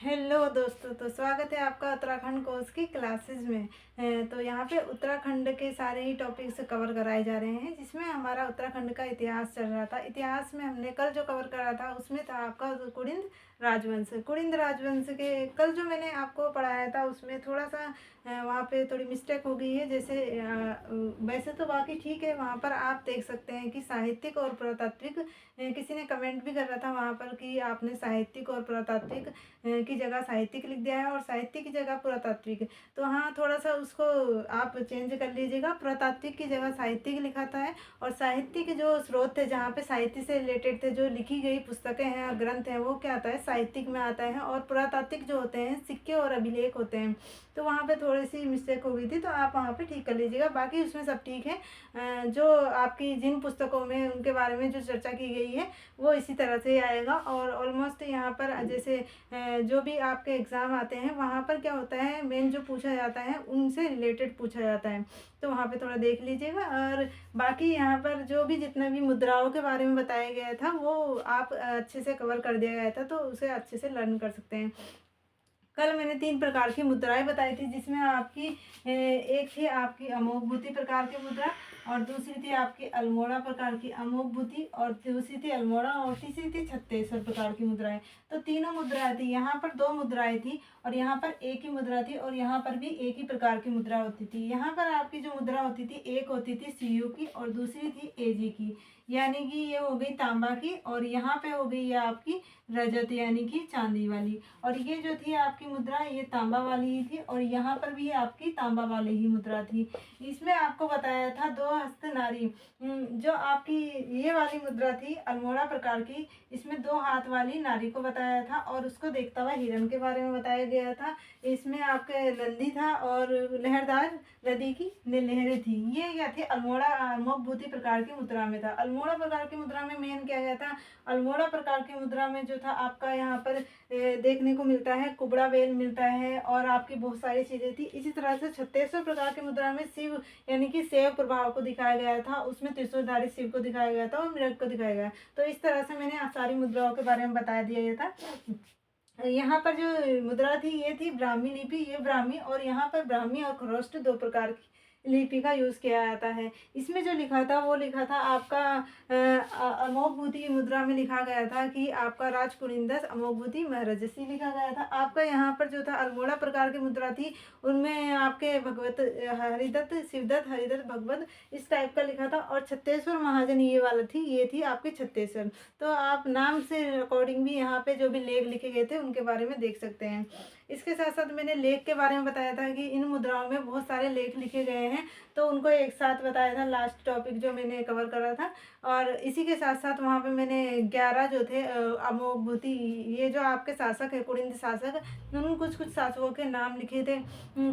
Hello दोस्तों, तो स्वागत है आपका उत्तराखंड कोर्स की क्लासेस में। तो यहाँ पे उत्तराखंड के सारे ही टॉपिक्स कवर कराए जा रहे हैं, जिसमें हमारा उत्तराखंड का इतिहास चल रहा था। इतिहास में हमने कल जो कवर करा था उसमें था आपका कुड़िंद राजवंश। कुड़िंद राजवंश के कल जो मैंने आपको पढ़ाया था उसमें थोड़ा सा वहाँ पे थोड़ी मिस्टेक हो गई है। जैसे वैसे तो बाकी ठीक है, वहाँ पर आप देख सकते हैं कि साहित्यिक और पुरातात्विक, किसी ने कमेंट भी कर रहा था वहाँ पर कि आपने साहित्यिक और पुरातात्विक की जगह साहित्यिक लिख दिया है और साहित्य की जगह पुरातात्विक। तो हाँ, थोड़ा सा उसको आप चेंज कर लीजिएगा। पुरातात्विक की जगह साहित्यिक लिखाता है और साहित्य के जो स्रोत थे, जहाँ पे साहित्य से रिलेटेड थे, जो लिखी गई पुस्तकें हैं, ग्रंथ हैं, वो क्या आता है, साहित्यिक में आता है। और पुरातात्विक जो होते हैं सिक्के और अभिलेख होते हैं। तो वहाँ पे थोड़ी सी मिस्टेक हो गई थी, तो आप वहाँ पे ठीक कर लीजिएगा। बाकी उसमें सब ठीक है। जो आपकी जिन पुस्तकों में उनके बारे में जो चर्चा की गई है वो इसी तरह से ही आएगा। और ऑलमोस्ट यहाँ पर जैसे जो भी आपके एग्ज़ाम आते हैं वहाँ पर क्या होता है, मेन जो पूछा जाता है उनसे रिलेटेड पूछा जाता है। तो वहाँ पे थोड़ा देख लीजिएगा। और बाकी यहाँ पर जो भी जितना भी मुद्राओं के बारे में बताया गया था वो आप अच्छे से कवर कर दिया गया था, तो उसे अच्छे से लर्न कर सकते हैं। कल मैंने 3 प्रकार की मुद्राएं बताई थी, जिसमें आपकी एक थी आपकी अमोघ भूति प्रकार की मुद्रा, और दूसरी थी आपकी अल्मोड़ा प्रकार की अमोघ भूति, और दूसरी थी अल्मोड़ा, और तीसरी थी छत्तीसगढ़ प्रकार की मुद्राएं। तो तीनों मुद्राएं थी। यहाँ पर 2 मुद्राएं थी और यहाँ पर एक ही मुद्रा थी, और यहाँ पर भी एक ही प्रकार की मुद्रा होती थी। यहाँ पर आपकी जो मुद्रा होती थी, एक होती थी सीयू की और दूसरी थी एजी की, यानी कि ये हो गई तांबा की, और यहाँ पे हो गई ये आपकी रजत यानी कि चांदी वाली। और ये जो थी आपकी मुद्रा, ये तांबा वाली ही थी, और यहाँ पर भी आपकी तांबा वाली ही मुद्रा थी। इसमें आपको बताया था 2 हस्त नारी। जो आपकी ये वाली मुद्रा थी अल्मोड़ा प्रकार की, इसमें 2 हाथ वाली नारी को बताया था, और उसको देखता हुआ हिरण के बारे में बताया गया था। इसमें आपके नंदी था और लहरदार नदी की लहरें थी। ये क्या थी, अल्मोड़ा अमोघ भूति प्रकार की मुद्रा में था। अल्मोड़ा प्रकार की मुद्रा में मेन क्या गया था, अल्मोड़ा प्रकार की मुद्रा में जो था आपका यहाँ पर देखने को मिलता है कुबड़ा बेल मिलता है, और आपकी बहुत सारी चीज़ें थी। इसी तरह से छत्तीसगढ़ प्रकार की मुद्रा में शिव यानी कि शैव प्रभाव को दिखाया गया था। उसमें त्रिशूलधारी शिव को दिखाया गया था और मृग को दिखाया गया। तो इस तरह से मैंने सारी मुद्राओं के बारे में बता दिया गया था। यहाँ पर जो मुद्रा थी ये थी ब्राह्मी लिपि, ये ब्राह्मी, और यहाँ पर ब्राह्मी और खरोष्ट 2 प्रकार की लिपि का यूज़ किया जाता है। इसमें जो लिखा था वो लिखा था आपका अमोघ भूति मुद्रा में लिखा गया था कि आपका राज कुनिंदस अमोघ भूति महरजसी लिखा गया था। आपका यहाँ पर जो था अल्मोड़ा प्रकार की मुद्रा थी, उनमें आपके भगवत हरिदत्त शिवदत्त हरिदत्त भगवत इस टाइप का लिखा था। और छत्तीसगढ़ महाजन ये वाला थी, ये थी आपकी छत्तीसगढ़। तो आप नाम से अकॉर्डिंग भी यहाँ पे जो भी लेख लिखे गए थे उनके बारे में देख सकते हैं। इसके साथ साथ मैंने लेख के बारे में बताया था कि इन मुद्राओं में बहुत सारे लेख लिखे गए हैं, तो उनको एक साथ बताया था, लास्ट टॉपिक जो मैंने कवर करा था। और इसी के साथ साथ वहाँ पे मैंने 11 जो थे अमोघ भूति, ये जो आपके शासक है कुड़िंद शासक, उन कुछ कुछ शासकों के नाम लिखे थे।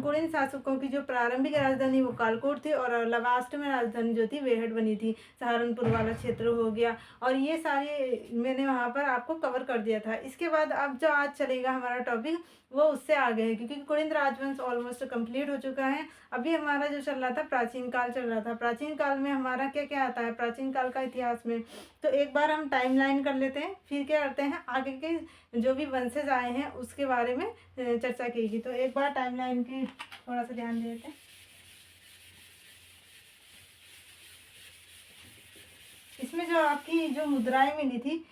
कुड़िंद शासकों की जो प्रारंभिक राजधानी वो कालकोट थी, और लास्ट में राजधानी जो थी वेहट बनी थी, सहारनपुर वाला क्षेत्र हो गया। और ये सारे मैंने वहाँ पर आपको कवर कर दिया था। इसके बाद अब जो आज चलेगा हमारा टॉपिक वो उससे आगे है, क्योंकि कुड़िंद राजवंश ऑलमोस्ट कंप्लीट हो चुका है। अभी हमारा जो चल रहा था प्राचीन काल चल रहा था। प्राचीन काल में हमारा क्या क्या आता है प्राचीन काल का इतिहास में, तो एक बार हम टाइमलाइन कर लेते हैं, फिर क्या करते हैं आगे के जो भी वंशज आए हैं उसके बारे में चर्चा की। तो एक बार टाइमलाइन की थोड़ा सा ध्यान देते हैं। इसमें जो आपकी जो मुद्राएं मिली थी,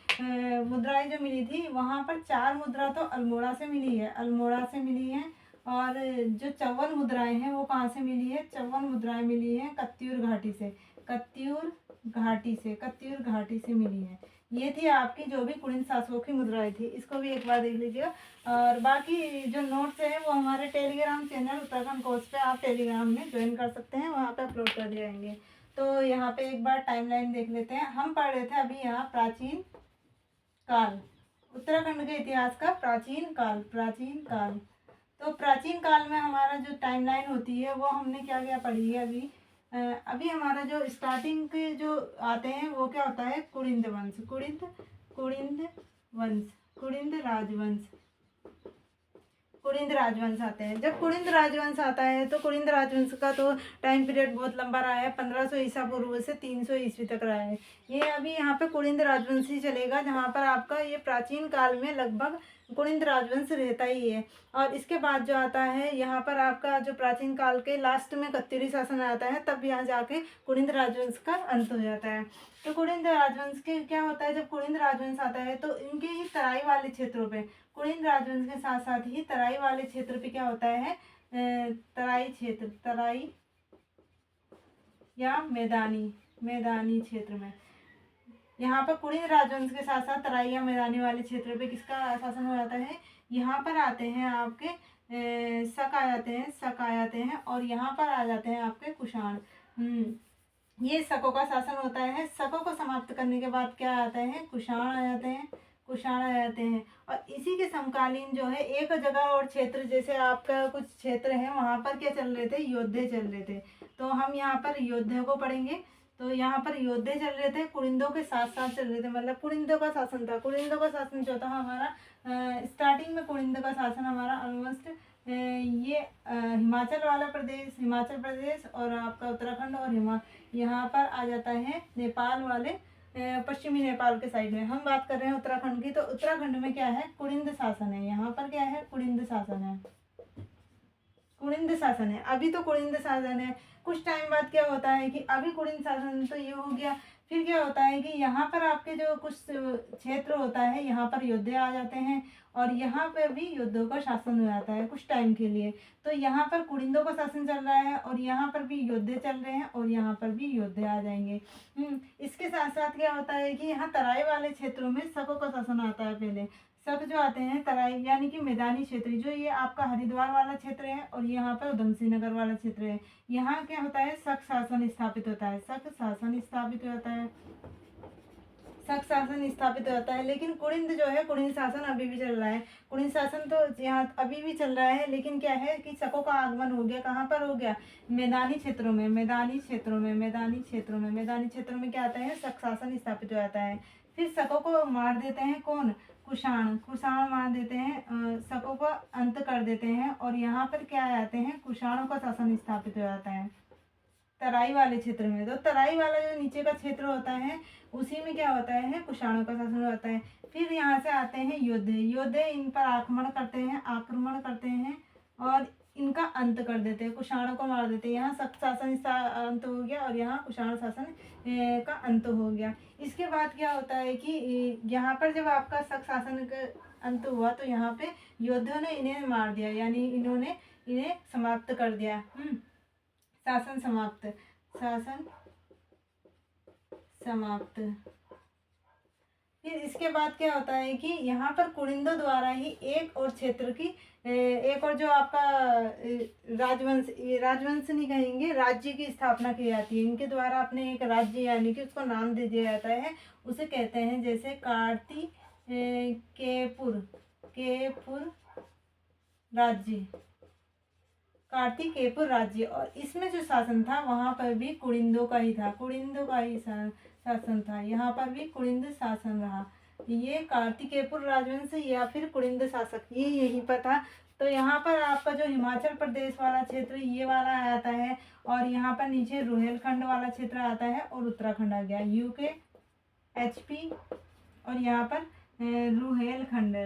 मुद्राएं जो मिली थी वहाँ पर 4 मुद्रा तो अल्मोड़ा से मिली है, अल्मोड़ा से मिली है। और जो 54 मुद्राएं हैं वो कहाँ से मिली है, 54 मुद्राएं मिली हैं कत्यूर घाटी से, कत्यूर घाटी से, कत्यूर घाटी से मिली है। ये थी आपकी जो भी कुड़िंद शासकों की मुद्राएं थी, इसको भी एक बार देख लीजिएगा। और बाकी जो नोट्स हैं वो हमारे टेलीग्राम चैनल उत्तराखंड कोर्स पे आप टेलीग्राम में ज्वाइन कर सकते हैं, वहाँ पे अपलोड कर दिए जाएंगे। तो यहाँ पे एक बार टाइमलाइन देख लेते हैं। हम पढ़ रहे थे अभी यहाँ प्राचीन काल, उत्तराखंड के इतिहास का प्राचीन काल, प्राचीन काल। तो प्राचीन काल में हमारा जो टाइमलाइन होती है वो हमने क्या क्या पढ़ी है अभी। अभी हमारा जो स्टार्टिंग के जो आते हैं वो क्या होता है, कुड़िंद वंश, कुड़िंद कुड़िंद वंश, कुड़िंद राजवंश, कुरिंद राजवंश आते हैं। जब कुरिंद राजवंश आता है तो कुरिंद राजवंश का तो टाइम पीरियड बहुत लंबा रहा है, 1500 ईसा पूर्व से 300 ईस्वी तक रहा है। ये अभी यहाँ पे कुरिंद राजवंश ही चलेगा, जहाँ पर आपका ये प्राचीन काल में लगभग कुरिंद राजवंश रहता ही है। और इसके बाद जो आता है यहाँ पर आपका जो प्राचीन काल के लास्ट में कत्यूरी शासन आता है, तब यहाँ जाके कुरिंद राजवंश का अंत हो जाता है। तो कुरिंद राजवंश के क्या होता है, जब कुरिंद राजवंश आता है तो इनके ही तराई वाले क्षेत्रों पे, कुरिंद राजवंश के साथ साथ ही तराई वाले क्षेत्र पे क्या होता है, तराई क्षेत्र, तराई या मैदानी क्षेत्र में, यहाँ पर कुरिंद राजवंश के साथ साथ तराई या मैदानी वाले क्षेत्र पे किसका शासन हो जाता है, यहाँ पर आते हैं आपके शक आ जाते हैं और यहाँ पर आ जाते हैं आपके कुषाण। ये शकों का शासन होता है। शकों को समाप्त करने के बाद क्या आता है, कुषाण आ जाते हैं। और इसी के समकालीन जो है एक जगह और क्षेत्र, जैसे आपका कुछ क्षेत्र है वहाँ पर क्या चल रहे थे, योद्धे चल रहे थे। तो हम यहाँ पर योद्धे को पढ़ेंगे। तो यहाँ पर योद्धे चल रहे थे, कुरिंदों के साथ साथ चल रहे थे, मतलब कुरिंदों का शासन था। कुरिंदों का शासन जो था हमारा स्टार्टिंग में कुरिंद का शासन हमारा ऑलमोस्ट ये हिमाचल प्रदेश और आपका उत्तराखंड और यहाँ पर आ जाता है नेपाल वाले पश्चिमी नेपाल के साइड में। हम बात कर रहे हैं उत्तराखंड की, तो उत्तराखंड में क्या है, कुरिंद शासन है। यहाँ पर क्या है, कुरिंद शासन है। अभी तो कुरिंद शासन है। कुछ टाइम बाद क्या होता है कि अभी कुरिंद शासन तो ये हो गया, फिर क्या होता है कि यहाँ पर आपके जो कुछ क्षेत्र होता है यहाँ पर योद्धे आ जाते हैं और यहाँ पर भी योद्धों का शासन हो जाता है कुछ टाइम के लिए। तो यहाँ पर कुरिंदों का शासन चल रहा है और यहाँ पर भी योद्धे चल रहे हैं और यहाँ पर भी योद्धे आ जाएंगे। इसके साथ साथ क्या होता है कि यहाँ तराई वाले क्षेत्रों में शकों का शासन आता है। पहले शक जो आते हैं तराई यानी कि मैदानी क्षेत्र, जो ये आपका हरिद्वार वाला क्षेत्र है और यहाँ पर उधमसिंह नगर वाला क्षेत्र है। यहाँ क्या होता है, शक शासन स्थापित होता है। लेकिन कुरिंद जो है, कुरिंद शासन अभी भी चल रहा है। कुरिंद शासन तो यहाँ अभी भी चल रहा है, लेकिन क्या है कि शकों का आगमन हो गया। कहाँ पर हो गया, मैदानी क्षेत्रों में क्या आता है, शक शासन स्थापित हो जाता है। फिर शकों को मार देते हैं कौन, कुषाण मार देते हैं, शकों को अंत कर देते हैं और यहाँ पर क्या आते हैं, कुषाणों का शासन स्थापित हो जाता है तराई वाले क्षेत्र में। तो तराई वाला जो नीचे का क्षेत्र होता है उसी में क्या होता है, कुषाणों का शासन होता है। फिर यहाँ से आते हैं योद्धे इन पर आक्रमण करते हैं और इनका अंत कर देते हैं, कुषाणों को मार देते हैं। यहाँ शक शासन अंत हो गया और यहाँ कुषाण शासन का अंत हो गया। इसके बाद क्या होता है कि यहाँ पर जब आपका शक शासन का अंत हुआ तो यहाँ पे योद्धियों ने इन्हें मार दिया, यानी इन्होंने इन्हें समाप्त कर दिया। शासन समाप्त। फिर इसके बाद क्या होता है कि यहाँ पर कुरिंदों द्वारा ही एक और जो आपका राजवंश नहीं कहेंगे, राज्य की स्थापना की जाती है। इनके द्वारा अपने एक राज्य यानी कि उसको नाम दे दिया जाता है, उसे कहते हैं जैसे कार्तिकेयपुर राज्य। और इसमें जो शासन था वहाँ पर भी कुरिंदों का ही शासन था। यहाँ पर भी कुरिंद शासन रहा। ये कार्तिकेयपुर राजवंश या फिर कुरिंद शासक, ये यहीं पर था। तो यहाँ पर आपका जो हिमाचल प्रदेश वाला क्षेत्र ये वाला आता है और यहाँ पर नीचे रुहेलखंड वाला क्षेत्र आता है और उत्तराखंड आ गया, यूके HP और यहाँ पर रुहेलखंड,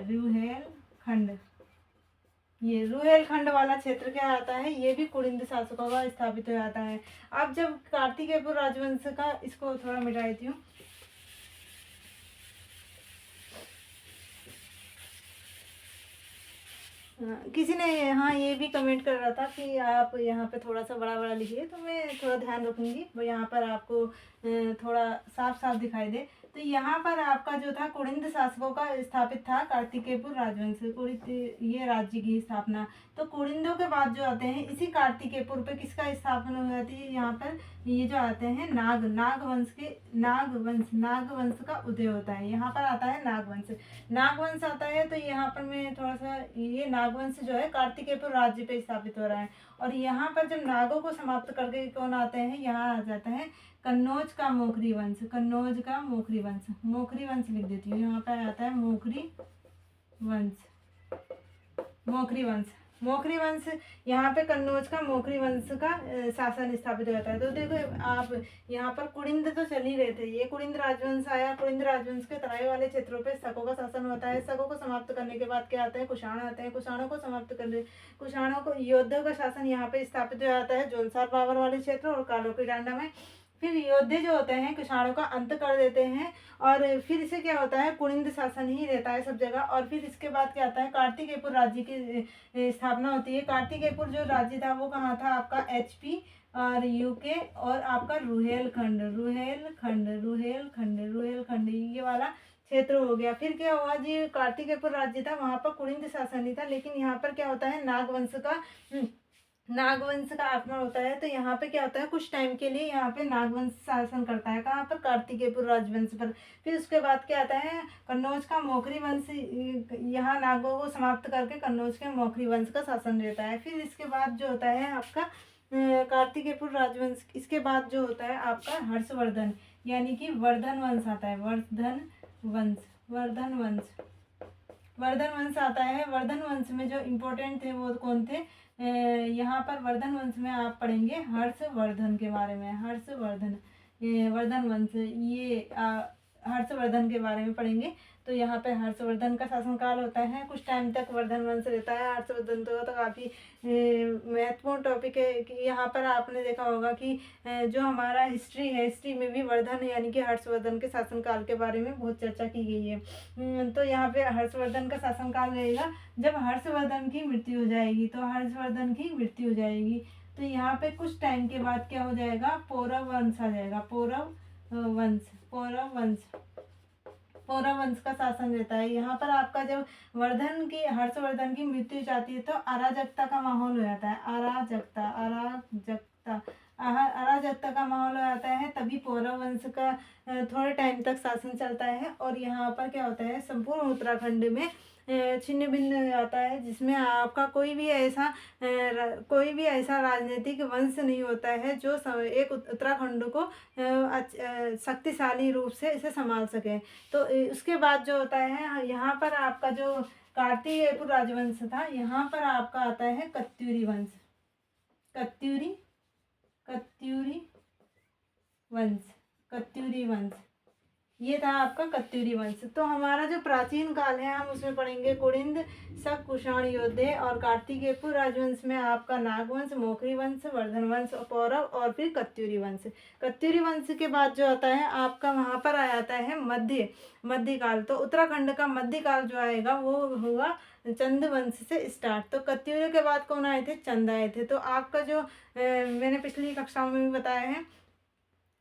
ये रुहेलखंड वाला क्षेत्र क्या आता है, ये भी कुरिंद शासकों का स्थापित हो जाता है। अब जब कार्तिकेयपुर राजवंश का, इसको थोड़ा मिटा देती हूँ। किसी ने यहाँ ये भी कमेंट कर रहा था कि आप यहाँ पे थोड़ा सा बड़ा लिखिए, तो मैं थोड़ा ध्यान रखूँगी वो यहाँ पर आपको थोड़ा साफ दिखाई दे। तो यहाँ पर आपका जो था कुरिंद शासकों का स्थापित था कार्तिकेयपुर राजवंश, ये राज्य की स्थापना। तो कुरिंदों के बाद जो आते हैं इसी कार्तिकेयपुर पे किसका स्थापना हो जाती है, यहाँ पर ये जो आते हैं नागवंश का उदय होता है। यहाँ पर आता है नागवंश आता है। तो यहाँ पर मैं थोड़ा सा, ये नागवंश जो है कार्तिकेयपुर राज्य पे स्थापित हो रहा है। और यहाँ पर जब नागों को समाप्त करके कौन आते हैं, यहाँ आ जाता है कन्नौज का मोखरी वंश, मोखरी वंश लिख देती हूँ। यहाँ पर आता है मोखरी वंश। मोखरी वंश। मोखरी वंश यहाँ पे कन्नौज का मोखरी वंश का शासन स्थापित होता है। तो देखो आप यहाँ पर कुड़िंद तो चल ही रहे थे, ये कुड़िंद राजवंश आया। कुड़िंद राजवंश के तराई वाले क्षेत्रों पे शकों का शासन होता है। शकों को समाप्त करने के बाद क्या आता है, कुषाण आते हैं। कुषाणों को समाप्त करने, कुषाणों को योद्धा का शासन यहाँ पे स्थापित हो जाता है जोनसार बाबर वाले क्षेत्र और कालो की डांडा में। फिर योद्धे जो होते हैं कुषाणों का अंत कर देते हैं और फिर इसे क्या होता है, कुड़िंद शासन ही रहता है सब जगह। और फिर इसके बाद क्या आता है, कार्तिकेयपुर राज्य की स्थापना होती है। कार्तिकेयपुर जो राज्य था वो कहाँ था आपका, HP और UK और आपका रुहेलखंड, रुहेलखंड, रुहेलखंड, रुहेलखंड, ये वाला क्षेत्र हो गया। फिर क्या हुआ जी, कार्तिकेयपुर राज्य था, वहां पर कुड़िंद शासन ही था। लेकिन यहाँ पर क्या होता है, नागवंश का आगमन होता है। तो यहाँ पे क्या होता है, कुछ टाइम के लिए यहाँ पे नागवंश शासन करता है। कहाँ पर, कार्तिकेयपुर राजवंश पर। फिर उसके बाद क्या आता है, कन्नौज का मोखरी वंश, यहाँ नागों को समाप्त करके कन्नौज के मोखरी वंश का शासन रहता है। फिर इसके बाद जो होता है आपका कार्तिकेयपुर राजवंश। इसके बाद जो होता है आपका हर्षवर्धन, यानी कि वर्धन वंश आता है। वर्धन वंश, वर्धन वंश, वर्धन वंश आता है। वर्धन वंश में जो इम्पोर्टेंट थे वो कौन थे, यहाँ पर वर्धन वंश में आप पढ़ेंगे हर्षवर्धन के बारे में। हर्षवर्धन, वर्धन वंश, ये हर्षवर्धन के बारे में पढ़ेंगे। तो यहाँ पे हर्षवर्धन का शासनकाल होता है, कुछ टाइम तक वर्धन वंश रहता है। हर्षवर्धन तो काफ़ी महत्वपूर्ण टॉपिक है कि यहाँ पर आपने देखा होगा कि जो हमारा हिस्ट्री है, हिस्ट्री में भी वर्धन यानी कि हर्षवर्धन के शासनकाल के बारे में बहुत चर्चा की गई है। तो यहाँ पे हर्षवर्धन का शासनकाल रहेगा। जब हर्षवर्धन की मृत्यु हो जाएगी, तो हर्षवर्धन की मृत्यु हो जाएगी तो यहाँ पे कुछ टाइम के बाद क्या हो जाएगा, पौरव वंश आ जाएगा। पौरव वंश, पौरव वंश, पौरव वंश का शासन रहता है। यहाँ पर आपका जब हर्षवर्धन की मृत्यु जाती है तो अराजकता का माहौल हो जाता है। अराजकता, अराजकता, अराजकता का माहौल हो जाता है। तभी पौरव वंश का थोड़े टाइम तक शासन चलता है। और यहाँ पर क्या होता है, संपूर्ण उत्तराखंड में छिन्न भिन्न आता है, जिसमें आपका कोई भी ऐसा राजनीतिक वंश नहीं होता है जो एक उत्तराखंड को शक्तिशाली रूप से इसे संभाल सके। तो उसके बाद जो होता है, यहाँ पर आपका जो कार्तिकेयपुर राजवंश था, यहाँ पर आपका आता है कत्यूरी वंश। कत्यूरी वंश, कत्यूरी वंश, ये था आपका कत्यूरी वंश। तो हमारा जो प्राचीन काल है हम उसमें पढ़ेंगे कुड़िंद, शक, कुषाण योद्धे और कार्तिकेयपुर राजवंश में आपका नागवंश, मोखरी वंश, वर्धन वंश, पौरव और फिर कत्यूरी वंश। कत्यूरी वंश के बाद जो आता है आपका वहाँ पर आ जाता है मध्यकाल। तो उत्तराखंड का मध्यकाल जो आएगा वो होगा चंद वंश से स्टार्ट। तो कत्यूरी के बाद कौन आए थे, चंद आए थे। तो आपका जो मैंने पिछली कक्षाओं में भी बताया है,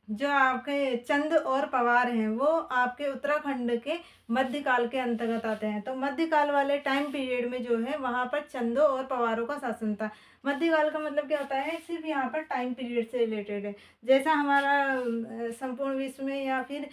जो आपके चंद और पवार हैं वो आपके उत्तराखंड के मध्यकाल के अंतर्गत आते हैं। तो मध्यकाल वाले टाइम पीरियड में जो है वहाँ पर चंदों और पवारों का शासन था। मध्यकाल का मतलब क्या होता है, सिर्फ यहाँ पर टाइम पीरियड से रिलेटेड है। जैसा हमारा संपूर्ण विश्व में या फिर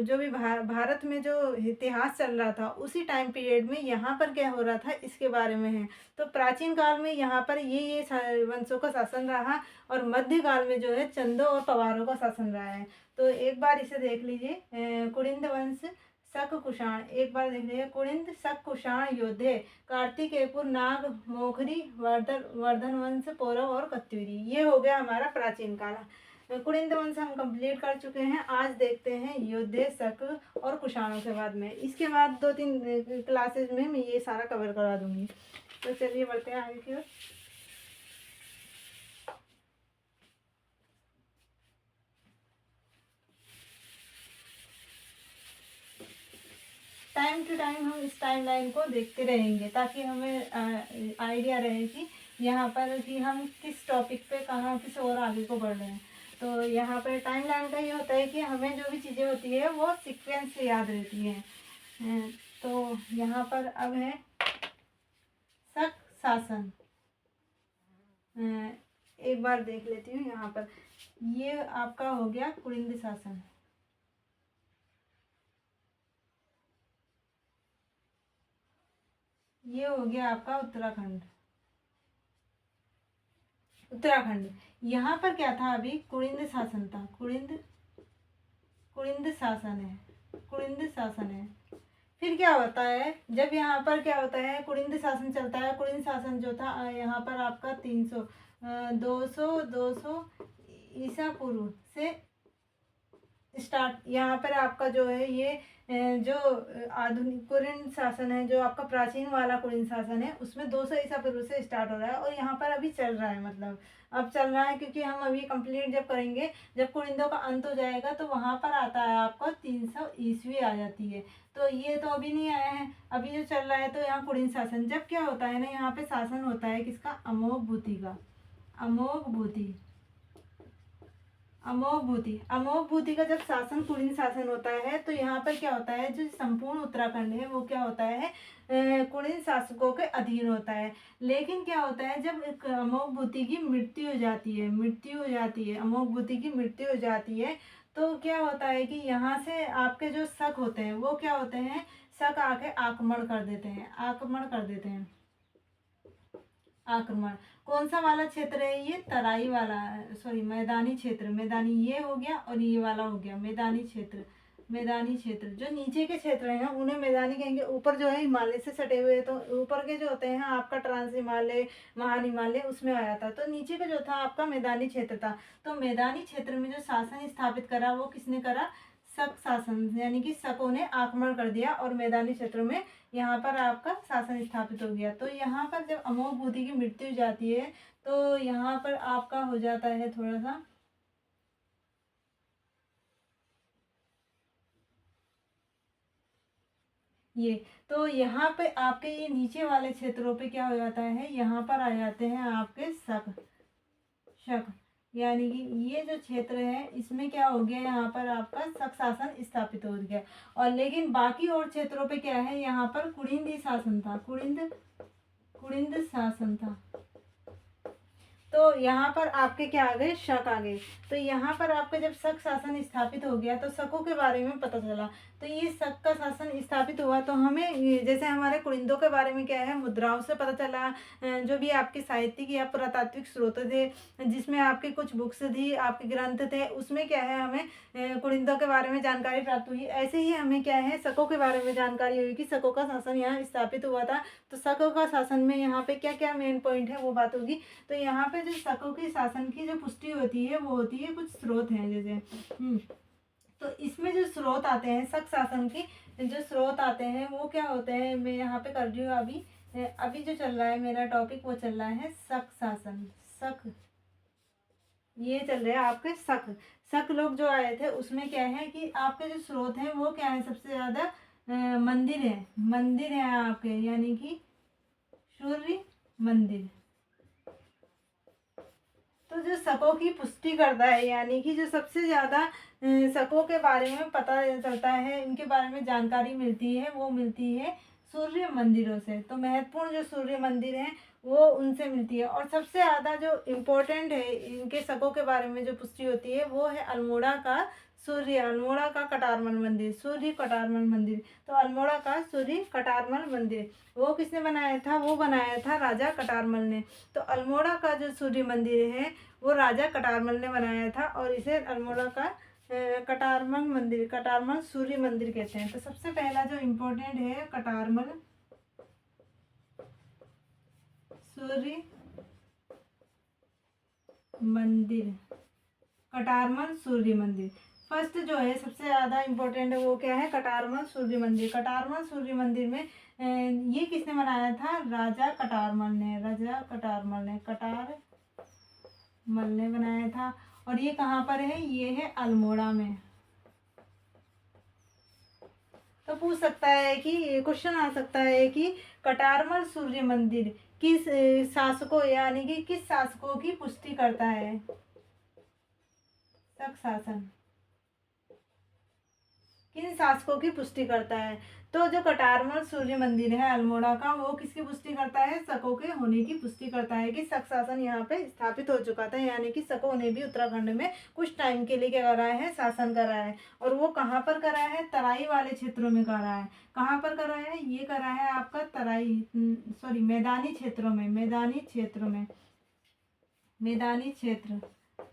जो भी भारत में जो इतिहास चल रहा था उसी टाइम पीरियड में यहाँ पर क्या हो रहा था इसके बारे में है। तो प्राचीन काल में यहाँ पर ये वंशों का शासन रहा और मध्यकाल में जो है चंदों और पवारों का शासन रहा है। तो एक बार इसे देख लीजिए, कुड़िंद वंश, शक, कुषाण, एक बार देख लीजिए, कुड़िंद, शक, कुषाण योद्धे, कार्तिकेयपुर, नाग, मोखरी, वर्धन वंश, पौरव और कत्यूरी, ये हो गया हमारा प्राचीन काल। कुड़िंद वंश हम कंप्लीट कर चुके हैं। आज देखते हैं योद्धे, शक और कुषाणों के बाद में। इसके बाद 2-3 क्लासेज में मैं ये सारा कवर करा दूंगी। तो चलिए बढ़ते हैं आगे की ओर। टाइम टू टाइम हम इस टाइमलाइन को देखते रहेंगे ताकि हमें आइडिया रहे कि यहाँ पर कि हम किस टॉपिक पे कहाँ किस और आगे को बढ़ रहे हैं। तो यहाँ पर टाइमलाइन का ये होता है कि हमें जो भी चीज़ें होती है वो सीक्वेंस से याद रहती हैं। तो यहाँ पर अब है शक शासन। एक बार देख लेती हूँ यहाँ पर, ये आपका हो गया कुड़िंद शासन। ये हो गया आपका उत्तराखंड। यहाँ पर क्या था, अभी कुड़िंद शासन था। कुड़िंद शासन है। फिर क्या होता है, जब यहाँ पर क्या होता है, कुड़िंद शासन चलता है। कुड़िंद शासन जो था यहाँ पर आपका 300 200 ईसा पूर्व से स्टार्ट। यहाँ पर आपका जो है ये जो आधुनिक कुरिन शासन है, जो आपका प्राचीन वाला कुरिन शासन है, उसमें 200 ईसा पूर्व से स्टार्ट हो रहा है और यहाँ पर अभी चल रहा है। मतलब अब चल रहा है, क्योंकि हम अभी कंप्लीट जब करेंगे, जब कुरिंदों का अंत हो जाएगा तो वहाँ पर आता है आपको 300 ईस्वी आ जाती है। तो ये तो अभी नहीं आया है, अभी जो चल रहा है। तो यहाँ कुरिन शासन जब क्या होता है ना, यहाँ पे शासन होता है किसका, अमोघ भूति का। अमोघ भूति, अमोघ भूति का जब शासन, कुलीन शासन होता है, तो यहाँ पर क्या होता है, जो संपूर्ण उत्तराखंड है वो क्या होता है, कुलीन शासकों के अधीन होता है। लेकिन क्या होता है, जब अमोघ भूति की मृत्यु हो जाती है, अमोघ भूति की मृत्यु हो जाती है, तो क्या होता है कि यहाँ से आपके जो शक होते हैं वो क्या होते हैं, शक आके आक्रमण कर देते हैं, आक्रमण। कौन सा वाला क्षेत्र है ये, तराई वाला, सॉरी मैदानी क्षेत्र, मैदानी ये हो गया और ये वाला हो गया मैदानी क्षेत्र। जो नीचे के क्षेत्र हैं उन्हें मैदानी कहेंगे। ऊपर जो है हिमालय से सटे हुए, तो ऊपर के जो होते हैं आपका ट्रांस हिमालय, महान हिमालय, उसमें आया था। तो नीचे का जो था आपका मैदानी क्षेत्र था। तो मैदानी क्षेत्र में जो शासन स्थापित करा वो किसने करा, शक शासन, यानी कि शकों ने आक्रमण कर दिया और मैदानी क्षेत्रों में यहाँ पर आपका शासन स्थापित हो गया। तो यहाँ पर जब अमोघ भूति की मृत्यु हो जाती है, तो यहाँ पर आपका हो जाता है थोड़ा सा ये। तो यहाँ पे आपके ये नीचे वाले क्षेत्रों पे क्या हो जाता है, यहाँ पर आ जाते हैं आपके शक, यानी कि ये जो क्षेत्र है इसमें क्या हो गया, यहाँ पर आपका शक शासन स्थापित हो गया। और लेकिन बाकी और क्षेत्रों पे क्या है, यहाँ पर कुड़िंद शासन था, कुड़िंद शासन था। तो यहाँ पर आपके क्या आ गए, शक आ गए। तो यहाँ पर आपका जब शक शासन स्थापित हो गया तो शकों के बारे में पता चला। तो ये शक का शासन स्थापित हुआ, तो हमें जैसे हमारे कुड़िंदों के बारे में क्या है, मुद्राओं से पता चला, जो भी आपके साहित्यिक या पुरातात्विक स्रोत थे, जिसमें आपके कुछ बुक्स थी, आपके ग्रंथ थे, उसमें क्या है हमें कुड़िंदों के बारे में जानकारी प्राप्त हुई। ऐसे ही हमें क्या है, शकों के बारे में जानकारी हुई कि शकों का शासन यहाँ स्थापित हुआ था। तो शकों का शासन में यहाँ पे क्या क्या मेन पॉइंट है वो बात होगी। तो यहाँ पे जो शकों के शासन की जो पुष्टि होती है वो होती है, कुछ स्रोत हैं जैसे तो इसमें जो स्रोत आते हैं, शक शासन की जो स्रोत आते हैं वो क्या होते हैं, मैं यहाँ पे कर रही हूँ अभी जो चल रहा है मेरा टॉपिक, वो चल रहा है शक शासन। ये चल रहा है आपके शक लोग जो आए थे, उसमें क्या है कि आपके जो स्रोत हैं वो क्या है, सबसे ज्यादा मंदिर है आपके, यानी कि सूर्य मंदिर। तो जो शकों की पुष्टि करता है, यानी कि जो सबसे ज़्यादा शकों के बारे में पता चलता है, इनके बारे में जानकारी मिलती है, वो मिलती है सूर्य मंदिरों से। तो महत्वपूर्ण जो सूर्य मंदिर हैं वो उनसे मिलती है। और सबसे ज़्यादा जो इम्पोर्टेंट है इनके शकों के बारे में जो पुष्टि होती है वो है अल्मोड़ा का कटारमल मंदिर, सूर्य कटारमल मंदिर। तो अल्मोड़ा का सूर्य कटारमल मंदिर वो किसने बनाया था, वो बनाया था राजा कटारमल ने। तो अल्मोड़ा का जो सूर्य मंदिर है वो राजा कटारमल ने बनाया था और इसे अल्मोड़ा का कटारमल सूर्य मंदिर कहते हैं। तो सबसे पहला जो इम्पोर्टेंट है, कटारमल सूर्य मंदिर, कटारमल सूर्य मंदिर। फर्स्ट जो है सबसे ज़्यादा इम्पोर्टेंट है वो क्या है, कटारमल सूर्य मंदिर। कटारमल सूर्य मंदिर में ये किसने बनाया था, राजा कटारमल ने बनाया था। और ये कहाँ पर है, ये है अल्मोड़ा में। तो पूछ सकता है कि क्वेश्चन आ सकता है कि कटारमल सूर्य मंदिर किस शासकों, यानी कि किस शासकों की पुष्टि करता है, शक शासन किन शासकों की पुष्टि करता है। तो जो कटारमल सूर्य मंदिर है अल्मोड़ा का, वो किसकी पुष्टि करता है, शकों के होने की पुष्टि करता है कि शक शासन यहाँ पे स्थापित हो चुका था, यानी कि शकों ने भी उत्तराखंड में कुछ टाइम के लिए क्या करा है, शासन करा है। और वो कहाँ पर करा है, तराई वाले क्षेत्रों में करा है। कहाँ पर करा है, ये करा है आपका मैदानी क्षेत्रों में, मैदानी क्षेत्र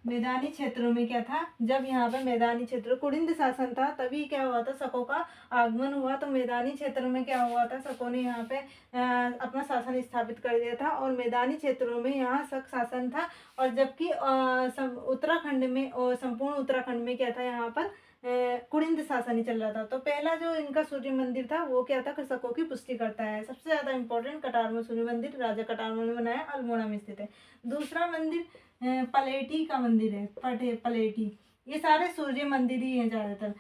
मैदानी क्षेत्रों में क्या था, जब यहाँ पे मैदानी क्षेत्र कुड़िंद शासन था तभी क्या हुआ था, शकों का आगमन हुआ। तो मैदानी क्षेत्रों में क्या हुआ था, शकों ने यहाँ पे अपना शासन स्थापित कर दिया था और मैदानी क्षेत्रों में यहाँ शक शासन था। और जबकि उत्तराखंड में और संपूर्ण उत्तराखंड में क्या था, यहाँ पर कुड़िंद शासन ही चल रहा था। तो पहला जो इनका सूर्य मंदिर था वो क्या था, शकों की पुष्टि करता है। सबसे ज़्यादा इंपॉर्टेंट कटारमल सूर्य मंदिर राजा कटारमल ने बनाया, अल्मोड़ा में स्थित है। दूसरा मंदिर पलेठी का मंदिर है, पलेठी। ये सारे सूर्य मंदिर ही हैं ज़्यादातर।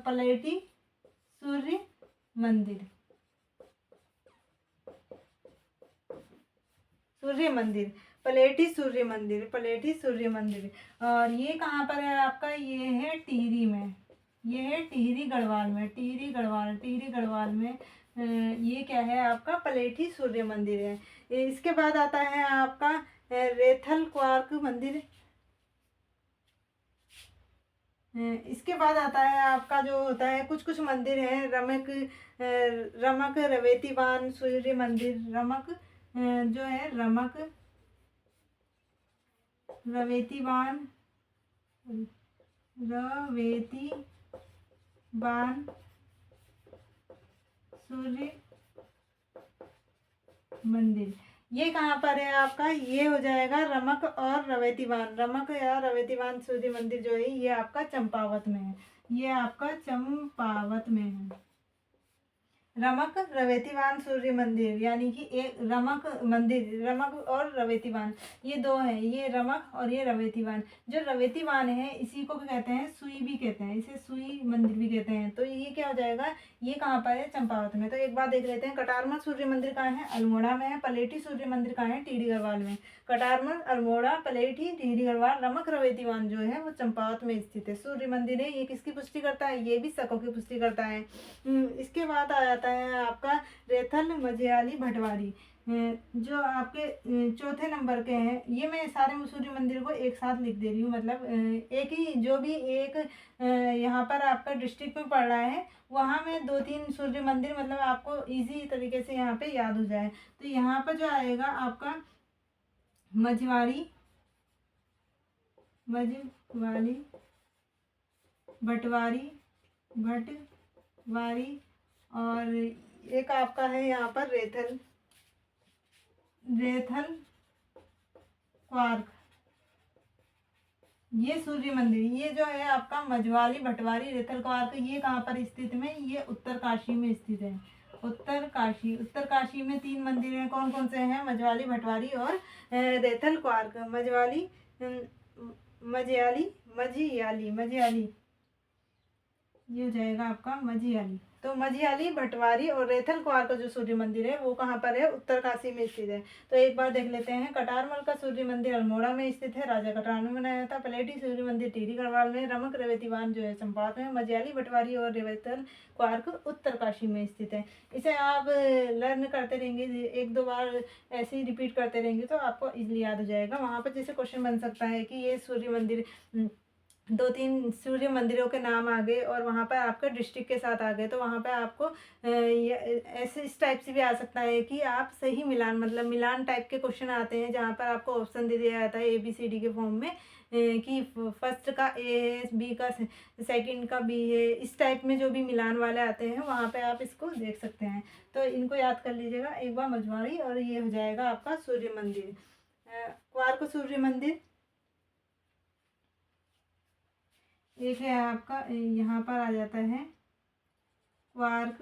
पलेठी सूर्य मंदिर, सूर्य मंदिर, पलेठी सूर्य मंदिर, पलेठी सूर्य मंदिर। और ये कहाँ पर है आपका, ये है टिहरी में, ये है टिहरी गढ़वाल में, टिहरी गढ़वाल, टिहरी गढ़वाल में ये क्या है आपका, पलेठी सूर्य मंदिर है। इसके बाद आता है आपका रेथल क्वार्क मंदिर। इसके बाद आता है आपका जो होता है, कुछ कुछ मंदिर है, रमक रवेतीवान सूर्य मंदिर, रमक जो है रमक रवेतीवान, रवेतीवान सूर्य मंदिर। ये कहाँ पर है आपका, ये हो जाएगा रमक और रवेतीवान, रमक या रवेतीवान सूर्य मंदिर जो है ये आपका चंपावत में है, ये आपका चंपावत में है। रमक रवेतीवान सूर्य मंदिर, यानी कि एक रमक मंदिर, रमक और रवेतीवान ये दो हैं, ये रमक और ये रवेतीवान। जो रवेतीवान है इसी को कहते हैं सुई भी कहते हैं, इसे सुई मंदिर भी कहते हैं। तो ये क्या हो जाएगा, ये कहाँ पर है, चंपावत में। तो एक बार देख लेते हैं, कटारमल सूर्य मंदिर कहाँ है, अल्मोड़ा में है। पलेठी सूर्य मंदिर कहाँ है, टिहरी गढ़वाल में। कटारमल, अल्मोड़ा, पलेठी, टिहरी गढ़वाल, रमक रवेतीवान जो है वो चंपावत में स्थित है। सूर्य मंदिर है, ये किसकी पुष्टि करता है, ये भी शकों की पुष्टि करता है। इसके बाद आ जाता है आपका रेथल, मझयाली, भटवारी, जो आपके चौथे नंबर के हैं। ये मैं सारे सूर्य मंदिर को एक साथ लिख दे रही हूँ, मतलब एक ही जो भी एक यहाँ पर आपका डिस्ट्रिक्ट में पड़ रहा है वहाँ में 2-3 सूर्य मंदिर, मतलब आपको इजी तरीके से यहाँ पे याद हो जाए। तो यहाँ पर जो आएगा आपका मझवारी, मझवाली, भटवारी, भटवारी, और एक आपका है यहाँ पर रेथल, रेथल क्वार्क, ये सूर्य मंदिर। ये जो है आपका मझवाली, भटवारी, रेथल क्वार्क, ये कहाँ पर स्थित में, ये उत्तरकाशी में स्थित है। उत्तरकाशी, उत्तरकाशी में 3 मंदिर हैं, कौन कौन से हैं, मझवाली, भटवारी और रेथल क्वार्क। मझवाली, मझयाली, मझियाली, मझियाली, ये हो जाएगा आपका मझियाली। तो मझियाली, भटवारी और रेथल क्वार का जो सूर्य मंदिर है वो कहाँ पर है, उत्तरकाशी में स्थित है। तो एक बार देख लेते हैं, कटारमल का सूर्य मंदिर अल्मोड़ा में स्थित है, राजा कटार ने बनाया था। पलेठी सूर्य मंदिर टिहरी गढ़वाल में, रमक रवेतीवान जो है चंपावत में, मझियाली, भटवारी और रेथल क्वार्क उत्तरकाशी में स्थित है। इसे आप लर्न करते रहेंगे, 1-2 बार ऐसे ही रिपीट करते रहेंगे तो आपको इजिली याद हो जाएगा। वहाँ पर जैसे क्वेश्चन बन सकता है कि ये सूर्य मंदिर 2-3 सूर्य मंदिरों के नाम आ गए और वहाँ पर आपका डिस्ट्रिक्ट के साथ आ गए, तो वहाँ पे आपको ऐसे इस टाइप से भी आ सकता है कि आप सही मिलान, मतलब मिलान टाइप के क्वेश्चन आते हैं जहाँ पर आपको ऑप्शन दे दिया जाता है ABCD के फॉर्म में, कि फर्स्ट का A है, बी का सेकंड का B है, इस टाइप में जो भी मिलान वाले आते हैं वहाँ पे आप इसको देख सकते हैं। तो इनको याद कर लीजिएगा एक बार, मझवारी, और ये हो जाएगा आपका सूर्य मंदिर। क्वार्क सूर्य मंदिर एक है आपका, यहाँ पर आ जाता है क्वार्क।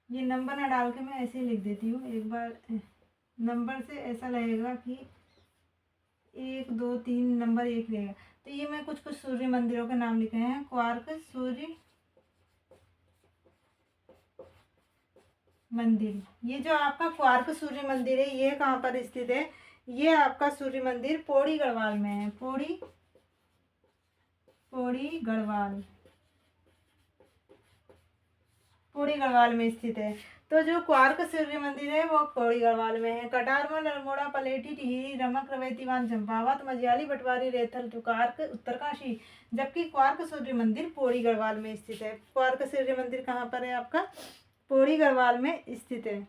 ये नंबर ना डाल के मैं ऐसे ही लिख देती हूँ, एक बार नंबर से ऐसा लगेगा कि 1 2 3 नंबर 1 रहेगा। तो ये मैं कुछ कुछ सूर्य मंदिरों के नाम लिखे हैं, क्वार्क सूर्य मंदिर। ये जो आपका क्वार्क सूर्य मंदिर है ये कहाँ पर स्थित है, ये आपका सूर्य मंदिर पौड़ी गढ़वाल में है, पौड़ी गढ़वाल, पौड़ी गढ़वाल में स्थित है। तो जो क्वार्क सूर्य मंदिर है वो पौड़ी गढ़वाल में है। कटारमल, अल्मोड़ा, पलेठी, टिहरी, रमक रवेतीवान चंपावत, मझियाली, भटवारी, रेथल क्वार्क उत्तरकाशी, जबकि क्वार्क सूर्य मंदिर पौड़ी गढ़वाल में स्थित है। क्वार्क सूर्य मंदिर कहाँ पर है आपका, पौड़ी गढ़वाल में स्थित है।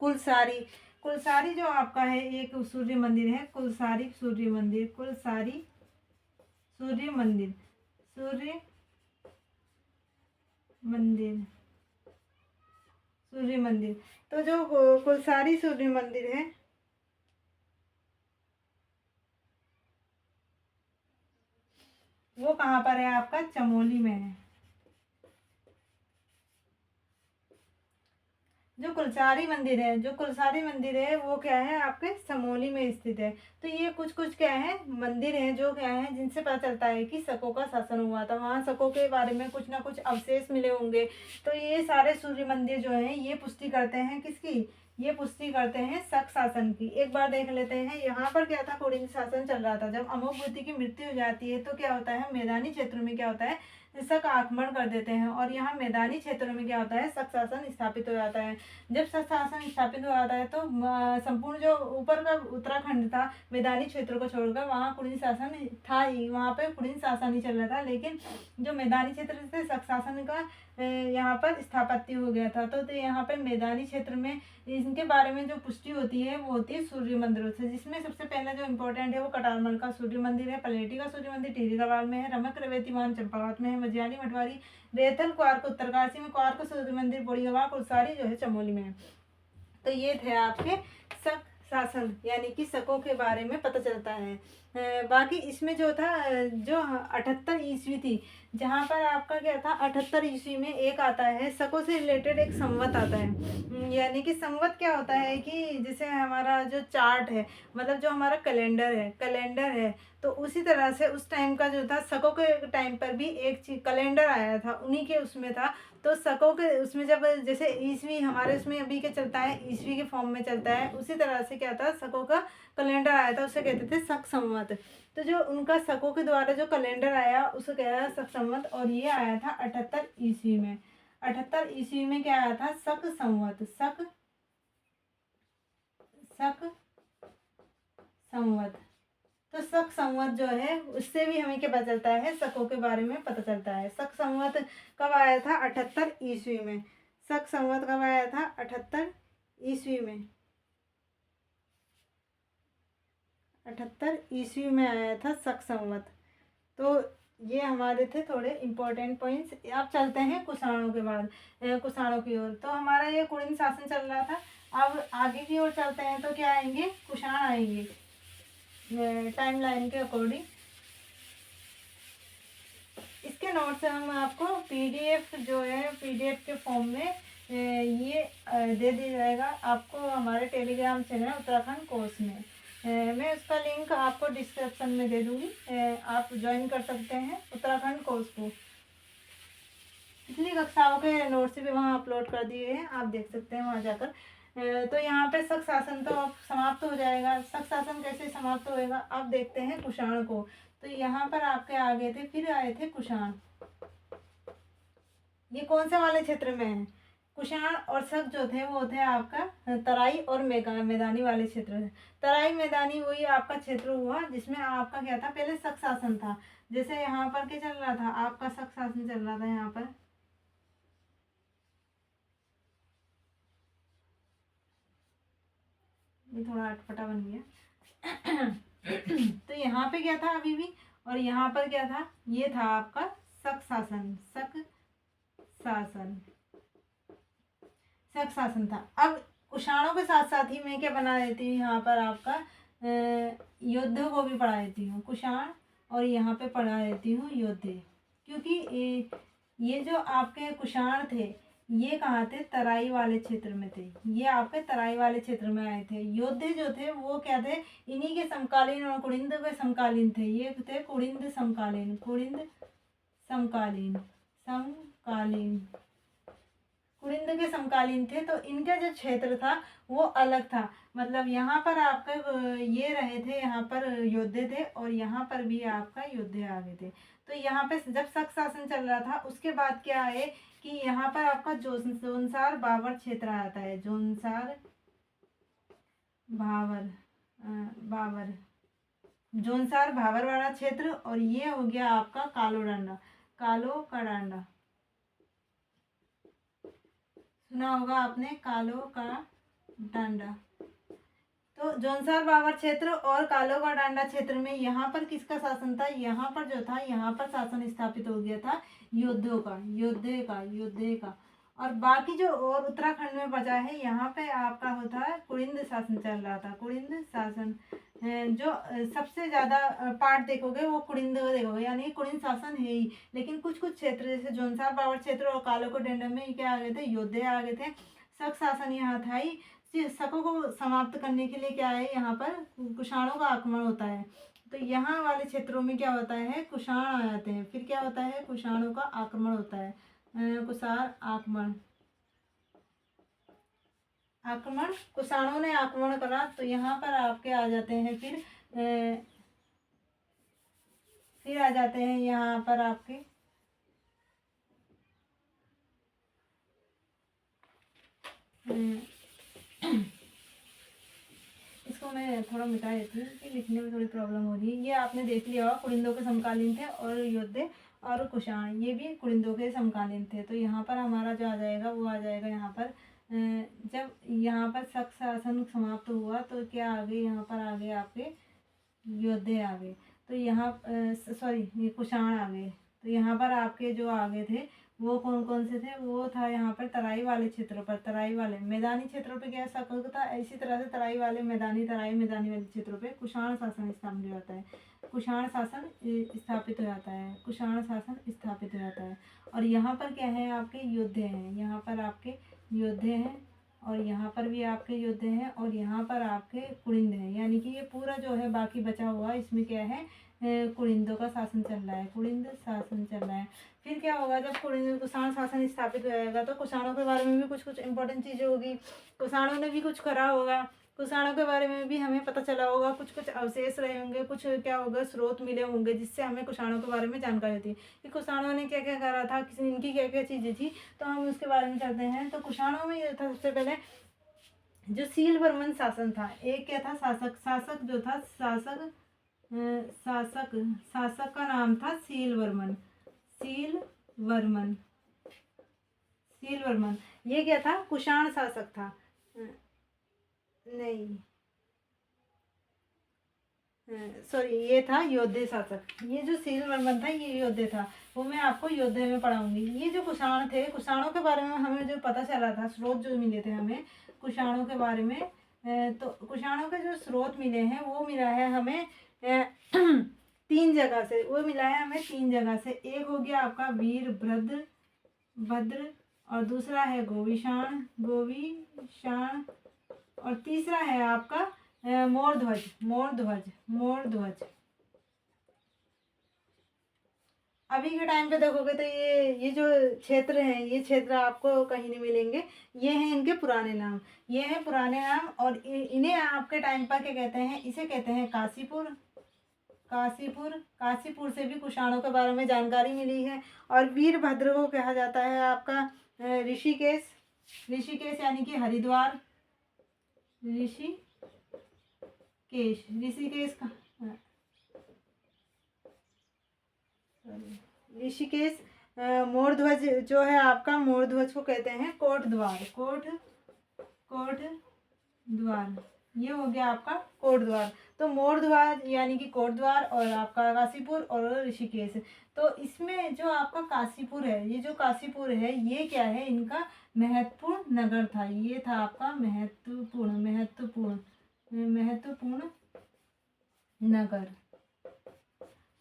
कुलसारी, कुलसारी जो आपका है एक सूर्य मंदिर है, कुलसारी सूर्य मंदिर, कुलसारी सूर्य मंदिर, सूर्य मंदिर, सूर्य मंदिर। तो जो कुलसारी सूर्य मंदिर है वो कहाँ पर है आपका? चमोली में है। जो कुलसारी मंदिर है वो क्या है? आपके चमोली में स्थित है। तो ये कुछ कुछ क्या है मंदिर हैं जो क्या है जिनसे पता चलता है कि शकों का शासन हुआ था, वहाँ शकों के बारे में कुछ ना कुछ अवशेष मिले होंगे। तो ये सारे सूर्य मंदिर जो हैं ये पुष्टि करते हैं किसकी? ये पुष्टि करते हैं शक शासन की। एक बार देख लेते हैं यहाँ पर क्या था, कुड़िन शासन चल रहा था। जब अमोघवती की मृत्यु हो जाती है तो क्या होता है, मैदानी क्षेत्रों में क्या होता है, शक आक्रमण कर देते हैं और यहाँ मैदानी क्षेत्रों में क्या होता है, शक शासन स्थापित हो जाता है। जब शक शासन स्थापित हो जाता है तो संपूर्ण जो ऊपर का उत्तराखंड था मैदानी क्षेत्रों को छोड़कर वहाँ कुड़िन शासन था ही, वहाँ पे कुड़िन शासन ही चल रहा था। लेकिन जो मैदानी क्षेत्र से शक शासन का यहाँ पर स्थापत्य हो गया था। तो यहाँ पर मैदानी क्षेत्र में इनके बारे में जो पुष्टि होती है वो होती है सूर्य मंदिरों से, जिसमें सबसे पहला जो इम्पोर्टेंट है वो कटारमल का सूर्य मंदिर है, पलेटी का सूर्य मंदिर टिहरी गढ़वाल में है, रमक रवेतीमान चंपावत में है, मजियाली मठवारी रेथल क्वार्क उत्तरकाशी में, क्वार्क सूर्य मंदिर बोड़ी गवाह कुलसारी जो है चमोली में है। तो ये थे आपके शक शासन, यानी कि शकों के बारे में पता चलता है। बाकी इसमें जो था जो 78 ईस्वी थी, जहाँ पर आपका क्या था 78 ईस्वी में एक आता है शकों से रिलेटेड एक संवत आता है। यानी कि संवत क्या होता है कि जैसे हमारा जो चार्ट है, मतलब जो हमारा कैलेंडर है तो उसी तरह से उस टाइम का जो था शकों के टाइम पर भी एक चीज कैलेंडर आया था, उन्हीं के उसमें था। तो शकों के उसमें जब जैसे ईस्वी हमारे उसमें अभी के चलता है, ईस्वी के फॉर्म में चलता है, उसी तरह से क्या था शकों का कैलेंडर आया था, उसे कहते थे शक संवत। तो जो उनका शकों के द्वारा जो कैलेंडर आया उसे कहा था शक संवत, और ये आया था 78 ईस्वी में। 78 ईस्वी में क्या आया था? शक संवत, शक संवत। तो शक संवत जो है उससे भी हमें क्या पता चलता है, शकों के बारे में पता चलता है। शक संवत कब आया था? 78 ईस्वी में। शक संवत कब आया था? 78 ईस्वी में। 78 ईस्वी में आया था शक संवत। तो ये हमारे थे थोड़े इम्पोर्टेंट पॉइंट्स। अब चलते हैं कुषाणों के बाद, कुषाणों की ओर। तो हमारा ये कुड़िन शासन चल रहा था। अब आगे की ओर चलते हैं तो क्या आएंगे? कुषाण आएंगे टाइम लाइन के अकॉर्डिंग। इसके नोट्स हम आपको पीडीएफ जो है पीडीएफ के फॉर्म में ये दे दिया जाएगा आपको हमारे टेलीग्राम चैनल उत्तराखंड कोर्स में। मैं उसका लिंक आपको डिस्क्रिप्शन में दे दूँगी, आप ज्वाइन कर सकते हैं उत्तराखंड कोर्स को। पिछली कक्षाओं के नोट्स भी वहाँ अपलोड कर दिए हैं, आप देख सकते हैं वहाँ जाकर। तो यहाँ पे शक शासन तो अब समाप्त हो जाएगा। शक शासन कैसे समाप्त होएगा? अब देखते हैं कुषाण को। तो यहाँ पर आपके आगे थे, फिर आए थे कुषाण। ये कौन से वाले क्षेत्र में है? कुषाण और शक जो थे वो थे आपका तराई और मैदानी वाले क्षेत्र है। तराई मैदानी वही आपका क्षेत्र हुआ जिसमें आपका क्या था, पहले शक शासन था। जैसे यहाँ पर क्या चल रहा था आपका? शक शासन चल रहा था यहाँ पर। ये थोड़ा अटपटा बन गया। तो यहाँ पे क्या था अभी भी, और यहाँ पर क्या था? ये था आपका शक शासन, शक शासन था। अब कुषाणों के साथ साथ ही मैं क्या बना देती हूँ यहाँ पर आपका योद्धा को भी पढ़ा देती हूँ, कुषाण, और यहाँ पे पढ़ा देती हूँ योद्धे। क्योंकि ये जो आपके कुषाण थे ये कहाँ थे? तराई वाले क्षेत्र में थे। ये आपके तराई वाले क्षेत्र में आए थे। योद्धे जो थे वो क्या थे? इन्हीं के समकालीन और कुड़िंद के समकालीन थे। ये थे कुड़िंद समकालीन, कुड़िंद के समकालीन थे। तो इनका जो क्षेत्र था वो अलग था। मतलब यहाँ पर आपका ये रहे थे, यहाँ पर योद्धे थे और यहाँ पर भी आपका योद्धे आ गए थे। तो यहाँ पे जब शक शासन चल रहा था उसके बाद क्या है कि यहाँ पर आपका जोनसार भावर क्षेत्र आता है। जोनसार भावर वाला क्षेत्र, और ये हो गया आपका कालो का डांडा। सुना होगा आपने कालो का डांडा। तो जौनसार बावर क्षेत्र और कालो का डांडा क्षेत्र में यहाँ पर किसका शासन था? यहाँ पर जो था, यहाँ पर शासन स्थापित हो गया था योद्धे का। और बाकी जो और उत्तराखंड में बचा है, यहाँ पे आपका होता है कुड़िंद शासन चल रहा था, कुड़िंद शासन। जो सबसे ज्यादा पार्ट देखोगे वो कुड़िंद का देखोगे, यानी कुड़िंद शासन है ही। लेकिन कुछ कुछ क्षेत्र जैसे जौनसार बावर क्षेत्र और कालो को डेंडा में क्या आ गए थे? योद्धे आ गए थे। शक शासन यहाँ था ही। शकों को समाप्त करने के लिए क्या है, यहाँ पर कुषाणों का आक्रमण होता है। तो यहाँ वाले क्षेत्रों में क्या होता है? कुषाण आ जाते हैं। फिर क्या होता है? कुषाणों का आक्रमण होता है। कुषाण आक्रमण कुषाणों ने आक्रमण करा, तो यहाँ पर आपके आ जाते हैं फिर आ जाते हैं यहाँ पर आपके इसको मैं थोड़ा मिटा देती हूँ कि लिखने में थोड़ी प्रॉब्लम हो रही है। ये आपने देख लिया होगा, कुड़िंदों के समकालीन थे और योद्धे और कुषाण ये भी कुड़िंदों के समकालीन थे। तो यहाँ पर हमारा जो आ जाएगा वो आ जाएगा यहाँ पर जब यहाँ पर शक शासन समाप्त हुआ तो क्या आ गए? यहाँ पर आ गए आपके योद्धे आ गए। तो यहाँ सॉरी ये कुषाण आ गए। तो यहाँ पर आपके जो आ गए थे वो कौन कौन से थे? वो था यहाँ पर तराई वाले क्षेत्रों पर, तराई वाले मैदानी क्षेत्रों पे क्या शक था? इसी तरह से तराई वाले मैदानी वाले क्षेत्रों पे कुषाण शासन स्थापित हो जाता है। कुषाण शासन स्थापित हो जाता है। कुषाण शासन स्थापित हो जाता है। और यहाँ पर क्या है? आपके योद्धे हैं। यहाँ पर आपके योद्धे हैं और यहाँ पर भी आपके योद्धे हैं और यहाँ पर आपके कुड़िंद हैं। यानी कि ये पूरा जो है बाकी बचा हुआ इसमें क्या है? कुड़िंदों का शासन चल रहा है, कुड़िंद शासन चल रहा है। फिर क्या होगा? जब कुषाण शासन स्थापित हो जाएगा तो कुषाणों के बारे में भी कुछ कुछ इंपॉर्टेंट चीज़ें होगी। कुषाणों ने भी कुछ करा होगा, कुषाणों के बारे में भी हमें पता चला होगा। कुछ कुछ अवशेष रहे होंगे, कुछ क्या होगा स्रोत मिले होंगे जिससे हमें कुषाणों के बारे में जानकारी होती है कि कुषाणों ने क्या क्या करा था, किसी इनकी क्या क्या चीज़ें थी। तो हम उसके बारे में चलते हैं। तो कुषाणों में ये था सबसे पहले जो सीलवर्मन शासन था। एक क्या था? शासक जो था शासक का नाम था सीलवर्मन। ये क्या था? कुषाण शासक था। नहीं सॉरी, ये था योद्धे शासक। ये जो सीलवर्मन था ये योद्धे था, वो मैं आपको योद्धे में पढ़ाऊंगी। ये जो कुषाण थे, कुषाणों के बारे में हमें जो पता चला था, स्रोत जो मिले थे हमें कुषाणों के बारे में, तो कुषाणों के जो स्रोत मिले हैं वो मिला है हमें 3 जगह से। वो मिला है हमें 3 जगह से। एक हो गया आपका भद्र और दूसरा है गोविशाण और तीसरा है आपका मोरध्वज। अभी के टाइम पे देखोगे तो ये जो क्षेत्र हैं, ये क्षेत्र आपको कहीं नहीं मिलेंगे। ये हैं इनके पुराने नाम, ये हैं पुराने नाम। और इन्हें आपके टाइम पर क्या कहते हैं? इसे कहते हैं काशीपुर से भी कुषाणों के बारे में जानकारी मिली है। और वीरभद्र को कहा जाता है आपका ऋषिकेश यानी कि हरिद्वार। ऋषिकेश मोरध्वज जो है आपका, मोरध्वज को कहते हैं कोट द्वार। ये हो गया आपका कोट द्वार। तो मोरध्वज यानी कि कोट द्वार और आपका काशीपुर और ऋषिकेश। तो इसमें जो आपका काशीपुर है, ये जो काशीपुर है ये क्या है? इनका महत्वपूर्ण नगर था। ये था आपका महत्वपूर्ण नगर।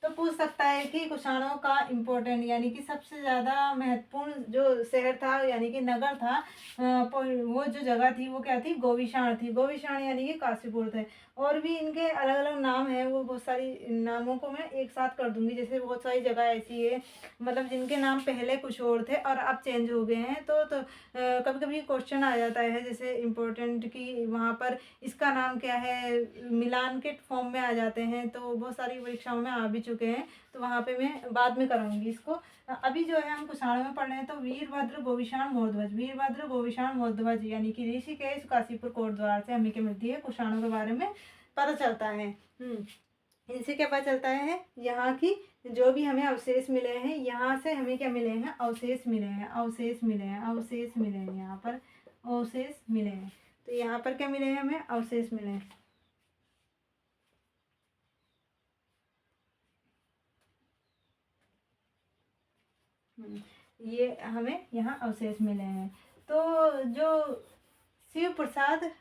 तो पूछ सकता है कि कुषाणों का इम्पोर्टेंट यानी कि सबसे ज़्यादा महत्वपूर्ण जो शहर था यानी कि नगर था, वो जो जगह थी वो क्या थी? गोविशाण थी। गोविशाण यानी कि काशीपुर थे। और भी इनके अलग अलग नाम हैं, वो बहुत सारी नामों को मैं एक साथ कर दूंगी। जैसे बहुत सारी जगह ऐसी है मतलब जिनके नाम पहले कुछ और थे और अब चेंज हो गए हैं। तो कभी कभी क्वेश्चन आ जाता है जैसे इम्पोर्टेंट कि वहाँ पर इसका नाम क्या है, मिलान के फॉर्म में आ जाते हैं। तो बहुत सारी परीक्षाओं में आ भी चुके हैं, तो वहाँ पे मैं बाद में कराऊंगी इसको। अभी जो है हम कुषाण में पढ़ रहे हैं। तो वीरभद्र गोविशाण मोरध्वज यानी कि ऋषिकेश काशीपुर कोटद्वार से हमें क्या मिलती है? कुषाणों के बारे में पता चलता है। इनसे क्या पता चलता है? यहाँ की जो भी हमें अवशेष मिले हैं, यहाँ से हमें क्या मिले हैं? अवशेष मिले हैं यहाँ पर अवशेष मिले हैं। तो यहाँ पर क्या मिले हैं? हमें अवशेष मिले हैं। ये हमें यहाँ अवशेष मिले हैं। तो जो शिव प्रसाद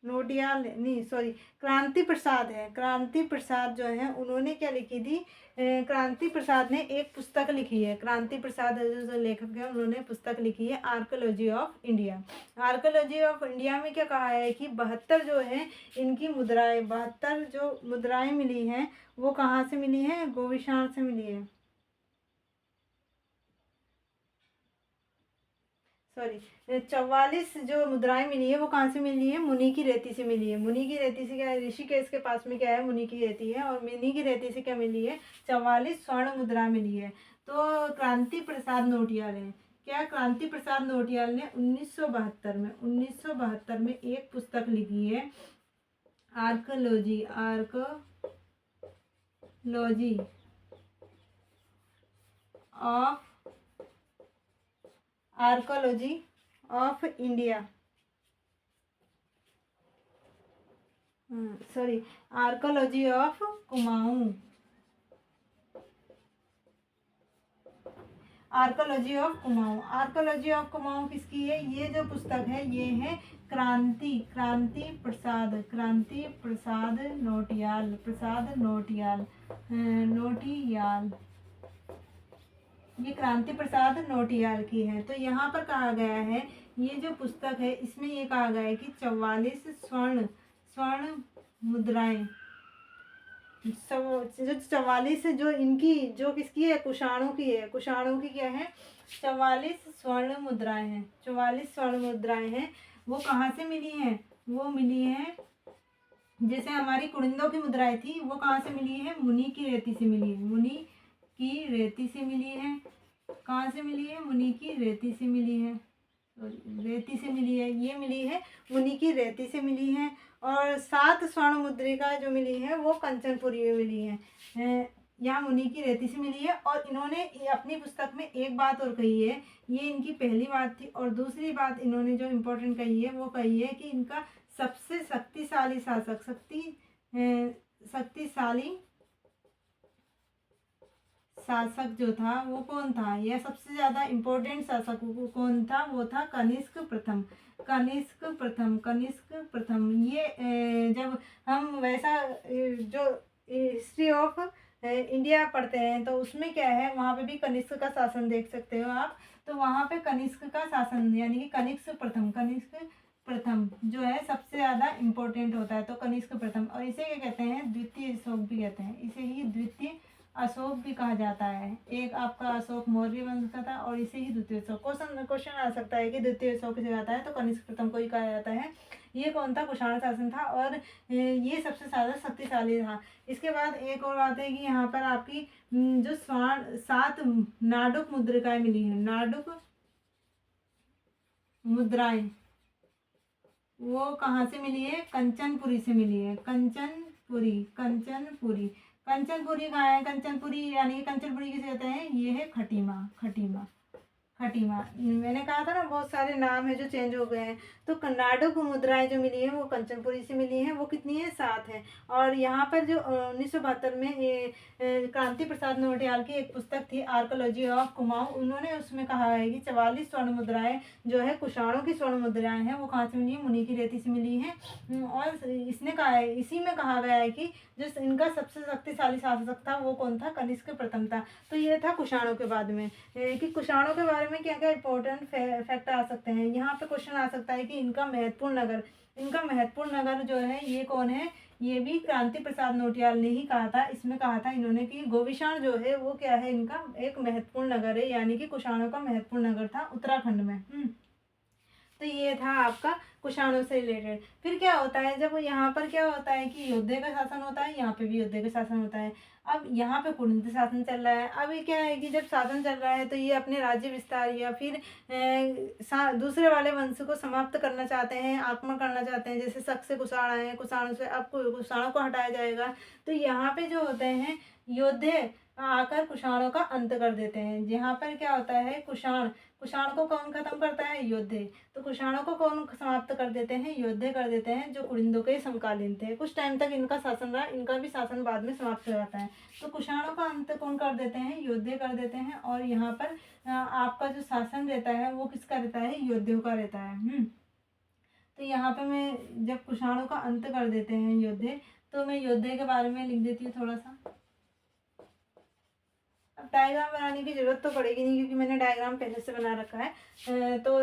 नोटियाल नहीं, सॉरी, क्रांति प्रसाद है, क्रांति प्रसाद जो है उन्होंने क्या लिखी थी, क्रांति प्रसाद ने एक पुस्तक लिखी है। क्रांति प्रसाद जो लेखक है उन्होंने पुस्तक लिखी है archaeology of India. Archaeology of India में क्या कहा है कि 72 जो है इनकी मुद्राएं, 72 जो मुद्राएं मिली हैं वो कहाँ से मिली हैं, गोविशाण से मिली है, सॉरी, 44 जो मुद्राएं मिली है वो कहाँ से मिली है, मुनि की रेती से मिली है। मुनि की रेती से क्या है, ऋषिकेश के पास में क्या है, मुनि की रेती है, और मुनि की रेती से क्या मिली है, 44 स्वर्ण मुद्रा मिली है। तो क्रांति प्रसाद नोटियाल है, क्या क्रांति प्रसाद नोटियाल ने 1972 में एक पुस्तक लिखी है, archaeology of archaeology of India, sorry, archaeology of Kumaon, archaeology of Kumaon. Archaeology of Kumaon किसकी है, ये जो पुस्तक है ये है क्रांति प्रसाद नोटियाल, ये क्रांति प्रसाद नोटियाल की है। तो यहाँ पर कहा गया है, ये जो पुस्तक है इसमें ये कहा गया है कि 44 स्वर्ण मुद्राएं, जो 44 जो इनकी जो किसकी है, कुषाणों की है, कुषाणों की क्या है, 44 स्वर्ण मुद्राएं हैं, 44 स्वर्ण मुद्राएं हैं। वो कहाँ से मिली हैं, वो मिली हैं, जैसे हमारी कुड़िंदों की मुद्राएं थी वो कहाँ से मिली है, मुनि की रेती से मिली है, मुनि की रेती से मिली है। कहाँ से मिली है, मुनि की रेती से मिली है, रेती से मिली है, ये मिली है मुनि की रेती से मिली है। और 7 स्वर्ण मुद्रिका जो मिली है वो कंचनपुरी में मिली है, यहाँ मुनि की रेती से मिली है। और इन्होंने अपनी पुस्तक में एक बात और कही है, ये इनकी पहली बात थी, और दूसरी बात इन्होंने जो इम्पोर्टेंट कही है वो कही है कि इनका सबसे शक्तिशाली शासक, शक्तिशाली शासक जो था वो कौन था, यह सबसे ज़्यादा इम्पोर्टेंट शासक कौन था, वो था कनिष्क प्रथम। ये जब हम वैसा जो हिस्ट्री ऑफ इंडिया पढ़ते हैं तो उसमें क्या है, वहाँ पे भी कनिष्क का शासन देख सकते हो आप। तो वहाँ पे कनिष्क का शासन यानी कि कनिष्क प्रथम जो है सबसे ज़्यादा इम्पोर्टेंट होता है, तो कनिष्क प्रथम। और इसे क्या कहते हैं, द्वितीय अशोक भी कहते हैं, इसे ही द्वितीय अशोक भी कहा जाता है। एक आपका अशोक मौर्य वंश का था और इसे ही द्वितीय अशोक। क्वेश्चन आ सकता है कि द्वितीय अशोक किसे जाता है, तो कनिष्क प्रथम को ही कहा जाता है। ये कौन था, कुषाण शासन था, और ये सबसे ज़्यादा शक्तिशाली था। इसके बाद एक और बात है कि यहाँ पर आपकी जो 7 नाडुक मुद्रिकाएं मिली हैं, नाडुक मुद्राएं, वो कहाँ से मिली है, कंचनपुरी से मिली है, कंचनपुरी कहाँ है, कंचनपुरी यानी कि कंचनपुरी किसे कहते हैं, ये है खटीमा। मैंने कहा था ना बहुत सारे नाम है जो चेंज हो गए हैं। तो कर्नाटक मुद्राएं जो मिली है वो कंचनपुरी से मिली हैं, वो कितनी है, 7 है। और यहाँ पर जो 1972 में क्रांति प्रसाद नोटियाल की एक पुस्तक थी आर्कोलॉजी ऑफ कुमाऊं, उन्होंने उसमें कहा है कि 44 स्वर्ण मुद्राएं जो है कुषाणों की स्वर्ण मुद्राएं हैं, वो कहाँ से मिली है, मुनि की रेती से मिली हैं। और इसने कहा है, इसी में कहा गया है कि जो इनका सबसे शक्तिशाली शासक था वो कौन था, कनिष्क प्रथम था। तो ये था कुषाणों के बाद में कि कुषाणों के बारे में क्या क्या इंपॉर्टेंट फैक्ट आ सकते हैं। यहाँ पे क्वेश्चन आ सकता है कि इनका महत्वपूर्ण नगर जो है ये कौन है, ये भी क्रांति प्रसाद नोटियाल ने ही कहा था। इसमें कहा था इन्होंने कि गोविशाण जो है वो क्या है, इनका एक महत्वपूर्ण नगर है, यानी कि कुषाणों का महत्वपूर्ण नगर था उत्तराखंड में। तो ये था आपका कुषाणों से रिलेटेड। फिर क्या होता है, जब यहाँ पर क्या होता है कि योद्धे का शासन होता है, यहाँ पे भी योद्धे का शासन होता है। अब यहाँ पे कुंद शासन चल रहा है। अब ये क्या है कि जब शासन चल रहा है तो ये अपने राज्य विस्तार या फिर दूसरे वाले वंश को समाप्त करना चाहते हैं, आक्रमण करना चाहते हैं। जैसे शक से कुषाण है, कुषाणों से अब कुषाणों को हटाया जाएगा। तो यहाँ पे जो होते हैं योद्धे आकर कुषाणों का अंत कर देते हैं। यहाँ पर क्या होता है, कुषाण को कौन खत्म करता है, योद्धे। तो कुषाणों को कौन समाप्त कर देते हैं, योद्धे कर देते हैं, जो कुलिंदों के समकालीन थे। कुछ टाइम तक इनका शासन रहा, इनका भी शासन बाद में समाप्त हो जाता है। तो कुषाणों का अंत कौन कर देते हैं, योद्धे कर देते हैं। और यहाँ पर आपका जो शासन रहता है वो किसका रहता है, योद्धियों का रहता है। तो यहाँ पे मैं जब कुषाणों का अंत कर देते हैं योद्धे, तो मैं योद्धे के बारे में लिख देती हूँ थोड़ा सा। अब डायग्राम बनाने की जरूरत तो पड़ेगी नहीं, क्योंकि मैंने डायग्राम पहले से बना रखा है। तो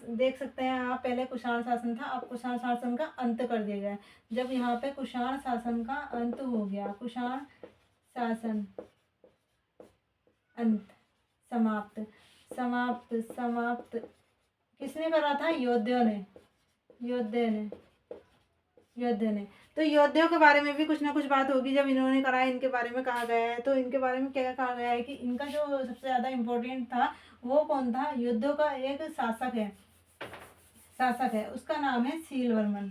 देख सकते हैं आप, पहले कुषाण शासन था, अब कुषाण शासन का अंत कर दिया गया। जब यहाँ पे कुषाण शासन का अंत हो गया, कुषाण शासन अंत, समाप्त, समाप्त, समाप्त किसने करा था, योद्धियों ने, योद्धे ने। तो योद्धियों के बारे में भी कुछ ना कुछ बात होगी। जब इन्होंने करा है, इनके बारे में कहा गया है, तो इनके बारे में क्या कहा गया है कि इनका जो सबसे ज़्यादा इम्पोर्टेंट था वो कौन था, योद्धियों का एक शासक है, उसका नाम है शीलवर्मन।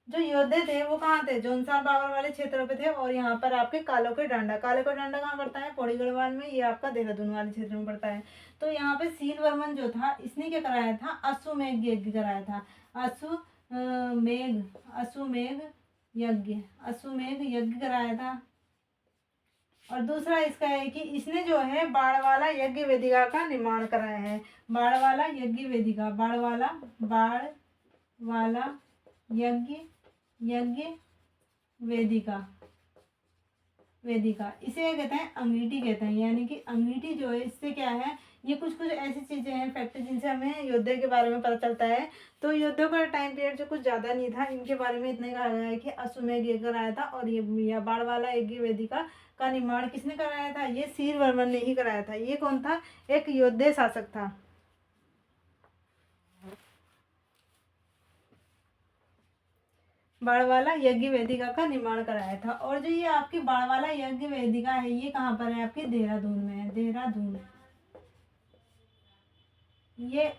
जो योद्धे थे वो कहाँ थे, जोनसार बावर वाले क्षेत्रों पे थे। और यहाँ पर आपके कालो के डांडा कहाँ पड़ता है, पौड़ी गढ़वाल में, ये आपका देहरादून वाले क्षेत्र में पड़ता है। तो यहाँ पे शीलवर्मन जो था, इसने क्या कराया था, अश्वमेध यज्ञ कराया था। अश्वमेध यज्ञ कराया था। और दूसरा इसका है कि इसने जो है बाणवाला यज्ञ वेदिका का निर्माण कराया है। बाणवाला यज्ञ वेदिका, बाणवाला यज्ञ वेदिका इसे कहते हैं अंगीठी कहते हैं। यानी कि अंगीठी जो है, इससे क्या है, ये कुछ ऐसी चीज़ें हैं, फैक्ट, जिनसे हमें योद्धे के बारे में पता चलता है। तो योद्धों का टाइम पीरियड जो कुछ ज़्यादा नहीं था, इनके बारे में इतने कहा गया है कि अश्वमेध यज्ञ कराया था। और ये बाणवाला यज्ञ वेदिका का निर्माण किसने कराया था, ये शीलवर्मन ने ही कराया था। ये कौन था, एक योद्धे शासक था। बाणवाला यज्ञ वेदिका का निर्माण कराया था। और जो ये आपकी बाणवाला यज्ञ वेदिका है, ये कहाँ पर है, आपके देहरादून में है, देहरादून। ये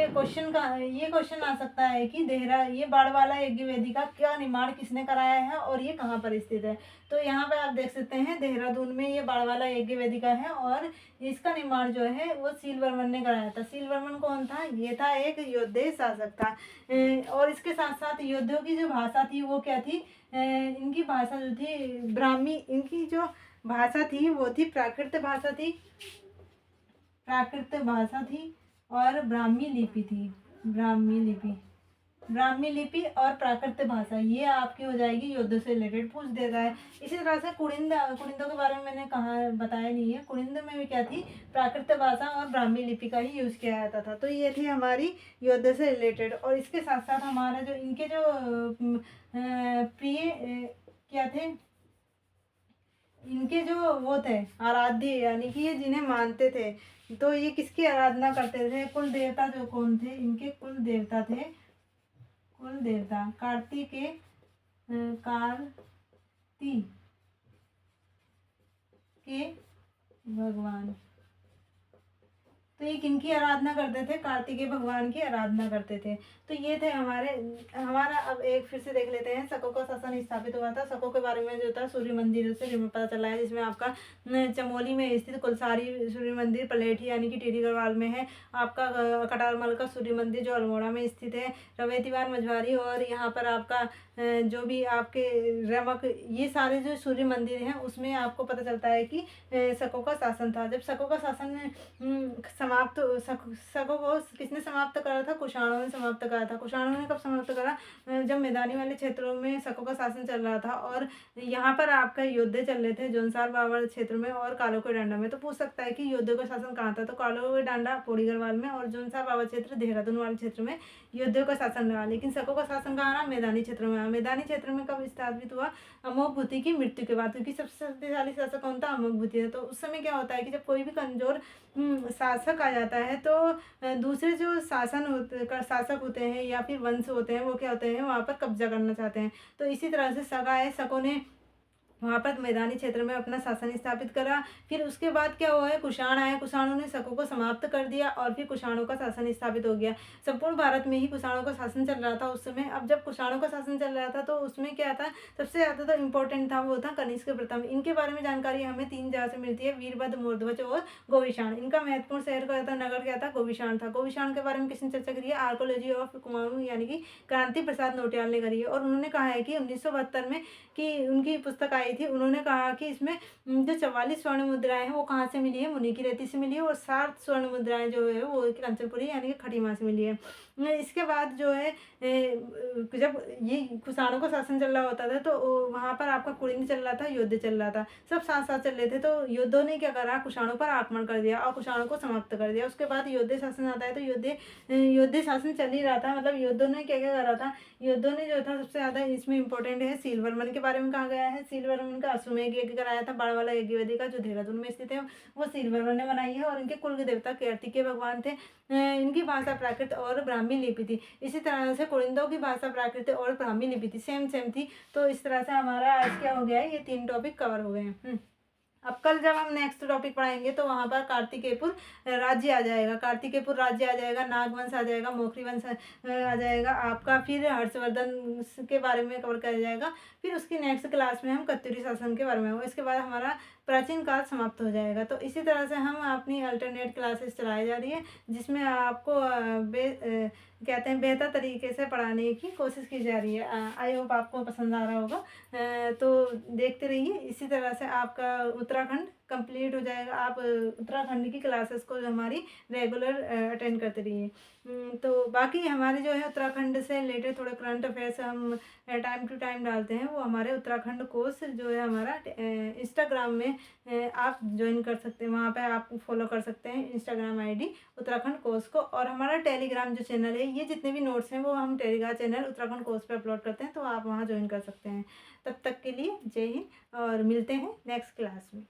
क्वेश्चन आ सकता है कि ये बाणवाला यज्ञ वेदिका का निर्माण किसने कराया है और ये कहाँ पर स्थित है। तो यहाँ पे आप देख सकते हैं, देहरादून में ये बाणवाला यज्ञ वेदिका है। और इसका निर्माण जो है वो शीलवर्मन ने कराया था। शीलवर्मन कौन था, ये था एक योद्धे शासक था। और इसके साथ साथ योद्धियों की जो भाषा थी वो क्या थी, इनकी भाषा जो थी ब्राह्मी, इनकी जो भाषा थी वो थी प्राकृत भाषा थी और ब्राह्मी लिपि और प्राकृत भाषा, ये आपकी हो जाएगी योद्धों से रिलेटेड पूछ देता है। इसी तरह से कुड़िंदों के बारे में मैंने बताया नहीं है। कुड़िंद में भी क्या थी, प्राकृत भाषा और ब्राह्मी लिपि का ही यूज़ किया जाता था। तो ये थी हमारी योद्धे से रिलेटेड। और इसके साथ साथ हमारा जो इनके जो प्रिय क्या थे, इनके जो वो थे आराध्य, यानी कि ये जिन्हें मानते थे, तो ये किसकी आराधना करते थे, कुल देवता जो कौन थे, इनके कुल देवता कार्तिक के भगवान। तो ये किनकी आराधना करते थे, कार्तिकेय भगवान की आराधना करते थे। तो ये थे हमारा। अब एक फिर से देख लेते हैं, शकों का शासन स्थापित हुआ था। शकों के बारे में जो था, सूर्य मंदिर से पता चला है, जिसमें आपका चमोली में स्थित कुलसारी सूर्य मंदिर, पलेठी यानी कि टिहरी गढ़वाल में है। आपका कटारमल का सूर्य मंदिर जो अल्मोड़ा में स्थित है, रवेतीवार मझवारी, और यहाँ पर आपका जो भी आपके रमक, ये सारे जो सूर्य मंदिर हैं उसमें आपको पता चलता है कि शकों का शासन था। जब शकों का शासन शकों को किसने समाप्त करा था, कुषाणों ने समाप्त करा था। कुषाणों ने कब समाप्त करा, जब मैदानी वाले क्षेत्रों में शकों का शासन चल रहा था। और यहाँ पर आपका योद्धे चल रहे थे जोनसार बावर क्षेत्र में और कालो के डांडा में। तो पूछ सकता है कि योद्धे का शासन कहाँ था, तो कालो के डांडा पौड़ी गढ़वाल में और जोनसार बावर क्षेत्र देहरादून वाले क्षेत्र में योद्धे का शासन रहा। लेकिन शकों का शासन कहाँ रहा, मैदानी क्षेत्र में। मैदानी क्षेत्र में कब स्थापित हुआ, अमोघ भूति की मृत्यु के बाद, क्योंकि सबसे शक्तिशाली शासक कौन था, अमोघ भूति है। तो उस समय क्या होता है कि जब कोई भी कमजोर शासक आ जाता है, तो दूसरे जो शासक होते हैं या फिर वंश होते हैं, वो क्या होते हैं, वहाँ पर कब्जा करना चाहते हैं। तो इसी तरह से शकों ने वहाँ पर मैदानी क्षेत्र में अपना शासन स्थापित करा। फिर उसके बाद क्या हुआ है, कुषाण आए, कुषाणों ने शकों को समाप्त कर दिया और फिर कुषाणों का शासन स्थापित हो गया। संपूर्ण भारत में ही कुषाणों का शासन चल रहा था उस समय। अब जब कुषाणों का शासन चल रहा था तो उसमें क्या था, सबसे ज़्यादा तो इम्पोर्टेंट था वो था कनिष्क प्रथम। इनके बारे में जानकारी हमें 3 जगह से मिलती है, वीरभद्र, मौर्ध्वज और गोविशाण। इनका महत्वपूर्ण शहर क्या था, नगर क्या था, गोविशाण था। गोविशाण के बारे में किसने चर्चा करी है, आर्कोलॉजी ऑफ कुमाऊं यानी कि क्रांति प्रसाद नौटियाल ने करी है। और उन्होंने कहा है कि 1972 में कि उनकी पुस्तक आई थी, उन्होंने कहा कि इसमें जो 44 स्वर्ण मुद्राएं हैं वो कहाँ से मिली है, मुनि की रेती से मिली है। और 7 स्वर्ण मुद्राएं जो है वो कंचनपुरी यानी कि खटीमा से मिली है। इसके बाद जो है जब ये कुषाणों का शासन चल रहा होता था तो वहाँ पर आपका कुलिंद चल रहा था, युद्ध चल रहा था, सब साथ साथ चल रहे थे। तो योद्धों ने क्या करा, कुषाणों पर आक्रमण कर दिया और कुषाणों को समाप्त कर दिया। उसके बाद योद्धे शासन आता है, तो योद्धे शासन चल ही रहा था, मतलब योद्धों ने क्या क्या करा था, योद्धों ने जो था सबसे ज़्यादा इसमें इंपॉर्टेंट है सीलवर्मन के बारे में कहा गया है। सीलवर्मन का अश्वमेध यज्ञ कराया था, बाणवाला यज्ञ वेदिका जो देहरादून में स्थित है वो सीलवर्मन ने बनाई है। और इनके कुल के देवता कार्तिकेय भगवान थे। इनकी भाषा प्राकृत और ब्राह्मी लिपि थी। इसी तरह से कुलिंदों की भाषा प्राकृत और ब्राह्मी लिपि थी, सेम सेम थी। तो इस तरह से हमारा आज क्या हो गया है, ये 3 टॉपिक कवर हो गए हैं। अब कल जब हम नेक्स्ट टॉपिक पढ़ाएंगे तो वहाँ पर कार्तिकेयपुर राज्य आ जाएगा, कार्तिकेयपुर राज्य आ जाएगा, नागवंश आ जाएगा, मौखरी वंश आ जाएगा आपका, फिर हर्षवर्धन के बारे में कवर किया जाएगा। फिर उसकी नेक्स्ट क्लास में हम कत्यूरी शासन के बारे में होगा। इसके बाद हमारा प्राचीन काल समाप्त हो जाएगा। तो इसी तरह से हम अपनी अल्टरनेट क्लासेस चलाई जा रही है, जिसमें आपको कहते हैं बेहतर तरीके से पढ़ाने की कोशिश की जा रही है। आई होप आपको पसंद आ रहा होगा। तो देखते रहिए। इसी तरह से आपका उत्तराखंड कंप्लीट हो जाएगा। आप उत्तराखंड की क्लासेस को जो हमारी रेगुलर अटेंड करते रहिए। तो बाकी हमारे जो है उत्तराखंड से रिलेटेड थोड़े करंट अफेयर्स हम टाइम टू टाइम डालते हैं, वो हमारे उत्तराखंड कोर्स जो है हमारा इंस्टाग्राम में आप ज्वाइन कर सकते हैं, वहाँ पे आप फॉलो कर सकते हैं इंस्टाग्राम आईडी उत्तराखंड कोर्स को। और हमारा टेलीग्राम जो चैनल है, ये जितने भी नोट्स हैं वो हम टेलीग्राम चैनल उत्तराखंड कोर्स पे अपलोड करते हैं, तो आप वहाँ ज्वाइन कर सकते हैं। तब तक के लिए जय हिंद और मिलते हैं नेक्स्ट क्लास में।